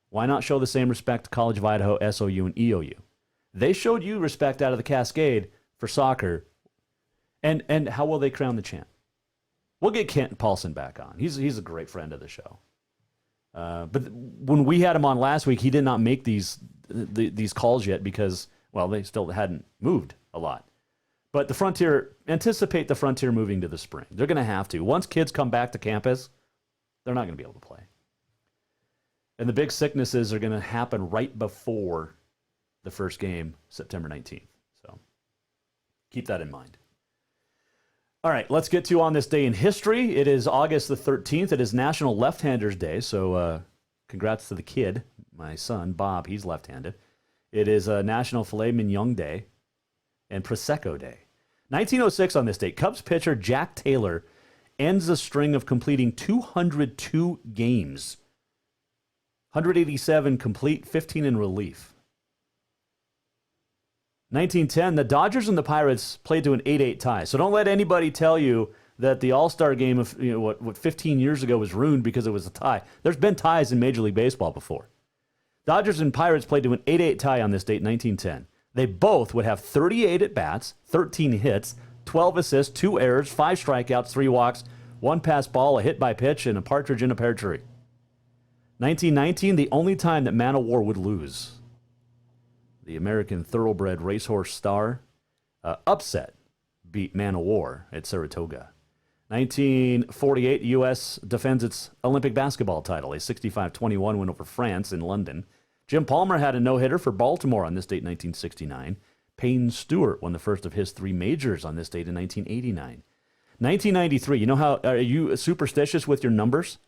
why not show the same respect to College of Idaho, SOU, and EOU? They showed you respect out of the Cascade for soccer, and how will they crown the champ? We'll get Kent Paulson back on. He's a great friend of the show. But when we had him on last week, he did not make these calls yet because, well, they still hadn't moved a lot. But the Frontier, anticipate the Frontier moving to the spring. They're going to have to. Once kids come back to campus, they're not going to be able to play. And the big sicknesses are going to happen right before the first game, September 19th. So keep that in mind. All right, let's get to on this day in history. It is August the 13th. It is National Left-Handers Day, so congrats to the kid, my son, Bob. He's left-handed. It is National Filet Mignon Day and Prosecco Day. 1906 on this date, Cubs pitcher Jack Taylor ends a string of completing 202 games. 187 complete, 15 in relief. 1910, the Dodgers and the Pirates played to an 8-8 tie. So don't let anybody tell you that the All-Star game of what 15 years ago was ruined because it was a tie. There's been ties in Major League Baseball before. Dodgers and Pirates played to an 8-8 tie on this date, 1910. They both would have 38 at-bats, 13 hits, 12 assists, 2 errors, 5 strikeouts, 3 walks, 1 pass ball, a hit by pitch, and a partridge in a pear tree. 1919, the only time that Man o' War would lose. The American Thoroughbred Racehorse Star upset beat Man o' War at Saratoga. 1948, U.S. defends its Olympic basketball title, a 65-21 win over France in London. Jim Palmer had a no-hitter for Baltimore on this date, 1969. Payne Stewart won the first of his 3 majors on this date in 1989. 1993, you know how, are you superstitious with your numbers?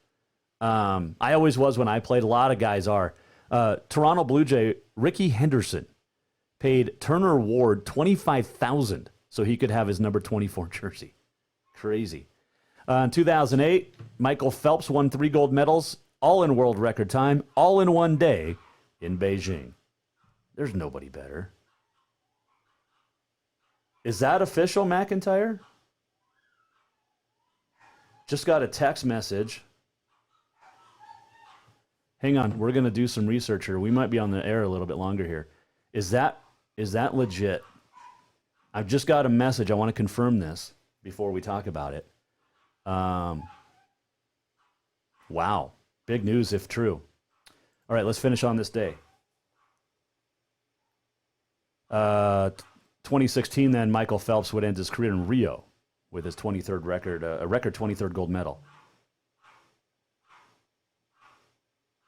I always was when I played. A lot of guys are. Toronto Blue Jay Ricky Henderson paid Turner Ward $25,000 so he could have his number 24 jersey. Crazy. In 2008, Michael Phelps won 3 gold medals all in world record time, all in one day in Beijing. There's nobody better. Is that official, McIntyre? Just got a text message. Hang on, we're going to do some research here. We might be on the air a little bit longer here. Is that legit? I've just got a message. I want to confirm this before we talk about it. Wow. Big news if true. All right, let's finish on this day. 2016, then, Michael Phelps would end his career in Rio with his 23rd record, a record 23rd gold medal.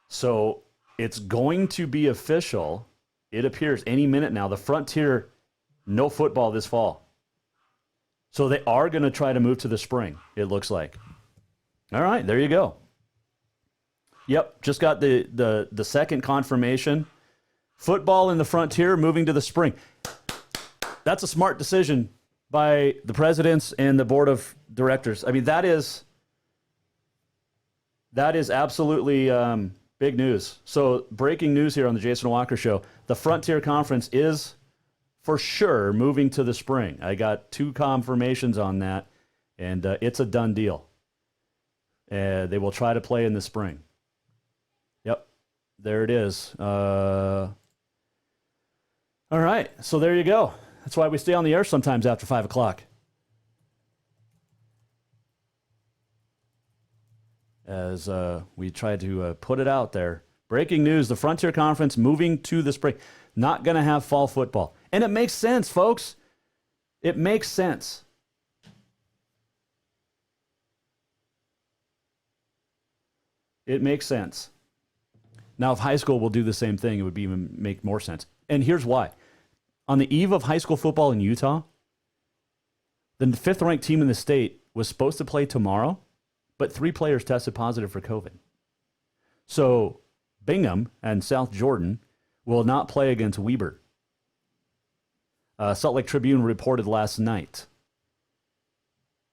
So it's going to be official. It appears any minute now. The Frontier, no football this fall. So they are going to try to move to the spring, it looks like. All right, there you go. Yep, just got the second confirmation. Football in the Frontier moving to the spring. That's a smart decision by the presidents and the board of directors. I mean, that is absolutely big news. So breaking news here on the Jason Walker Show. The Frontier Conference is for sure moving to the spring. I got 2 confirmations on that, and it's a done deal. They will try to play in the spring. Yep, there it is. All right, so there you go. That's why we stay on the air sometimes after 5 o'clock. As we try to put it out there. Breaking news, the Frontier Conference moving to the spring. Not going to have fall football. And it makes sense, folks. It makes sense. It makes sense. Now, if high school will do the same thing, it would even make more sense. And here's why. On the eve of high school football in Utah, the 5th-ranked team in the state was supposed to play tomorrow, but 3 players tested positive for COVID. So Bingham and South Jordan will not play against Weber. Salt Lake Tribune reported last night.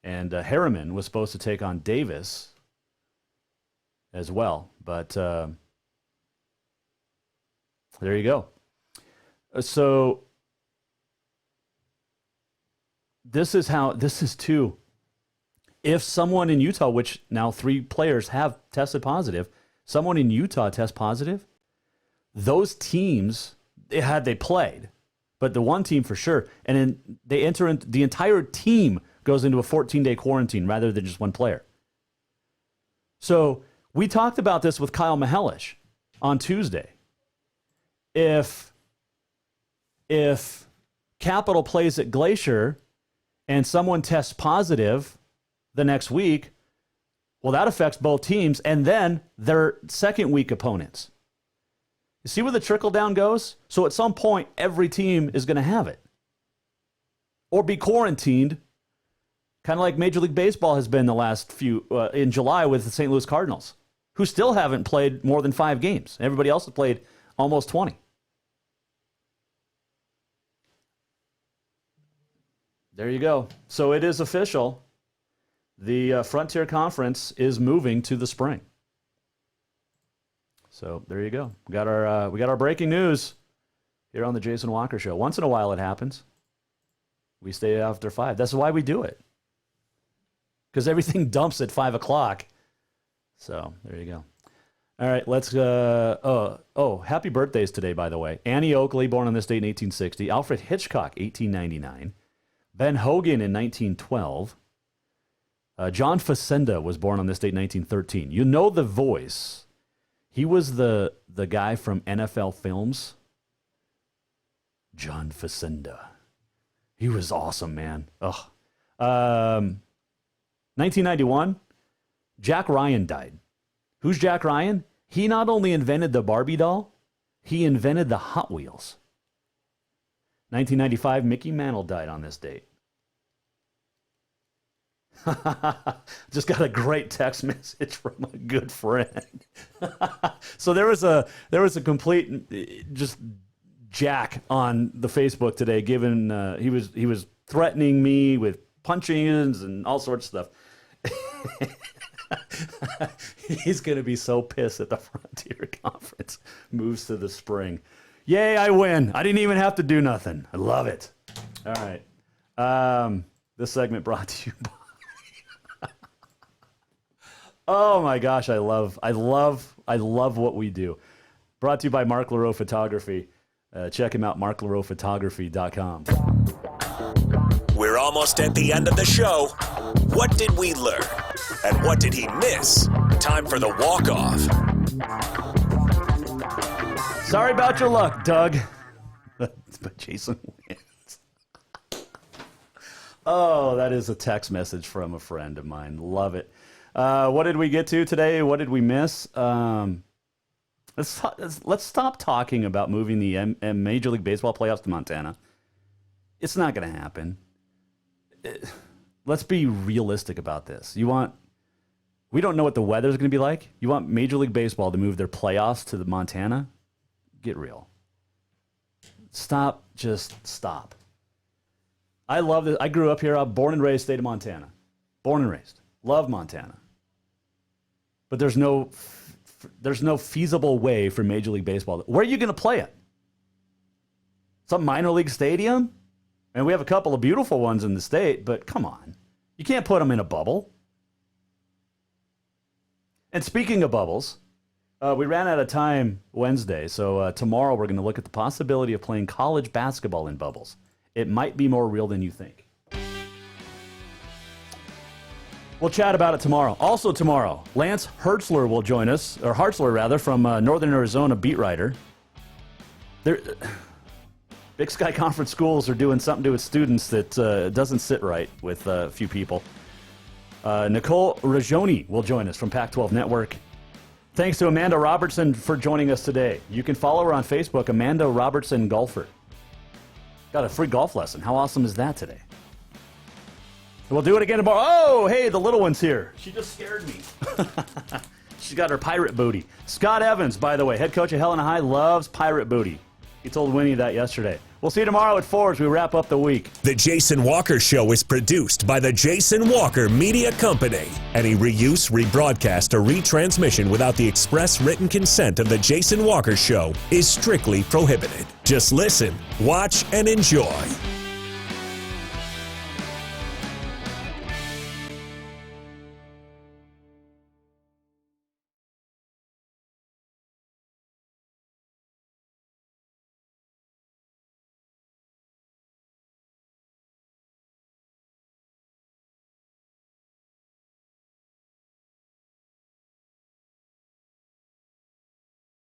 And Harriman was supposed to take on Davis as well. But there you go. So this is too. If someone in Utah, which now 3 players have tested positive, someone in Utah tests positive, those teams, had they played, but the one team for sure, and then they enter into, the entire team goes into a 14-day quarantine rather than just one player. So we talked about this with Kyle Mihelish on Tuesday. If Capital plays at Glacier and someone tests positive the next week, well, that affects both teams and then their second week opponents. You see where the trickle down goes? So at some point, every team is going to have it or be quarantined, kind of like Major League Baseball has been the last few in July with the St. Louis Cardinals, who still haven't played more than 5 games. Everybody else has played almost 20. There you go. So it is official. The Frontier Conference is moving to the spring. So there you go. We got our breaking news here on the Jason Walker Show. Once in a while it happens. We stay after 5. That's why we do it. Because everything dumps at 5 o'clock. So there you go. All right, let's happy birthdays today, by the way. Annie Oakley, born on this date in 1860. Alfred Hitchcock, 1899. Ben Hogan in 1912. John Facenda was born on this date in 1913. You know the voice. He was the guy from NFL Films. John Facenda. He was awesome, man. 1991, Jack Ryan died. Who's Jack Ryan? He not only invented the Barbie doll, he invented the Hot Wheels. 1995, Mickey Mantle died on this date. Just got a great text message from a good friend. So there was a complete just Jack on the Facebook today. Given he was threatening me with punchings and all sorts of stuff. He's going to be so pissed that the Frontier Conference moves to the spring. Yay, I win. I didn't even have to do nothing. I love it. All right. This segment brought to you by... Oh my gosh, I love what we do. Brought to you by Mark Leroux Photography. Check him out, marklerouxphotography.com. We're almost at the end of the show. What did we learn? And what did he miss? Time for the walk-off. Sorry about your luck, Doug. But Jason wins. Oh, that is a text message from a friend of mine. Love it. What did we get to today? What did we miss? Let's stop talking about moving the Major League Baseball playoffs to Montana. It's not going to happen. Let's be realistic about this. We don't know what the weather's going to be like. You want Major League Baseball to move their playoffs to the Montana? Get real. Stop. Just stop. I love this. I grew up here. I'm born and raised, state of Montana. Born and raised. Love Montana. But there's no feasible way for Major League Baseball. Where are you going to play it? Some minor league stadium? And we have a couple of beautiful ones in the state, but come on. You can't put them in a bubble. And speaking of bubbles, we ran out of time Wednesday, so tomorrow we're going to look at the possibility of playing college basketball in bubbles. It might be more real than you think. We'll chat about it tomorrow. Also tomorrow, Lance Hertzler will join us, or Hartzler rather, from Northern Arizona, beat writer. Big Sky Conference schools are doing something to its students that doesn't sit right with a few people. Nicole Ragioni will join us from Pac-12 Network. Thanks to Amanda Robertson for joining us today. You can follow her on Facebook, Amanda Robertson Golfer. Got a free golf lesson. How awesome is that today? We'll do it again tomorrow. Oh, hey, the little one's here. She just scared me. She's got her pirate booty. Scott Evans, by the way, head coach of Helena High, loves pirate booty. He told Winnie that yesterday. We'll see you tomorrow at 4 as we wrap up the week. The Jason Walker Show is produced by the Jason Walker Media Company. Any reuse, rebroadcast, or retransmission without the express written consent of the Jason Walker Show is strictly prohibited. Just listen, watch, and enjoy.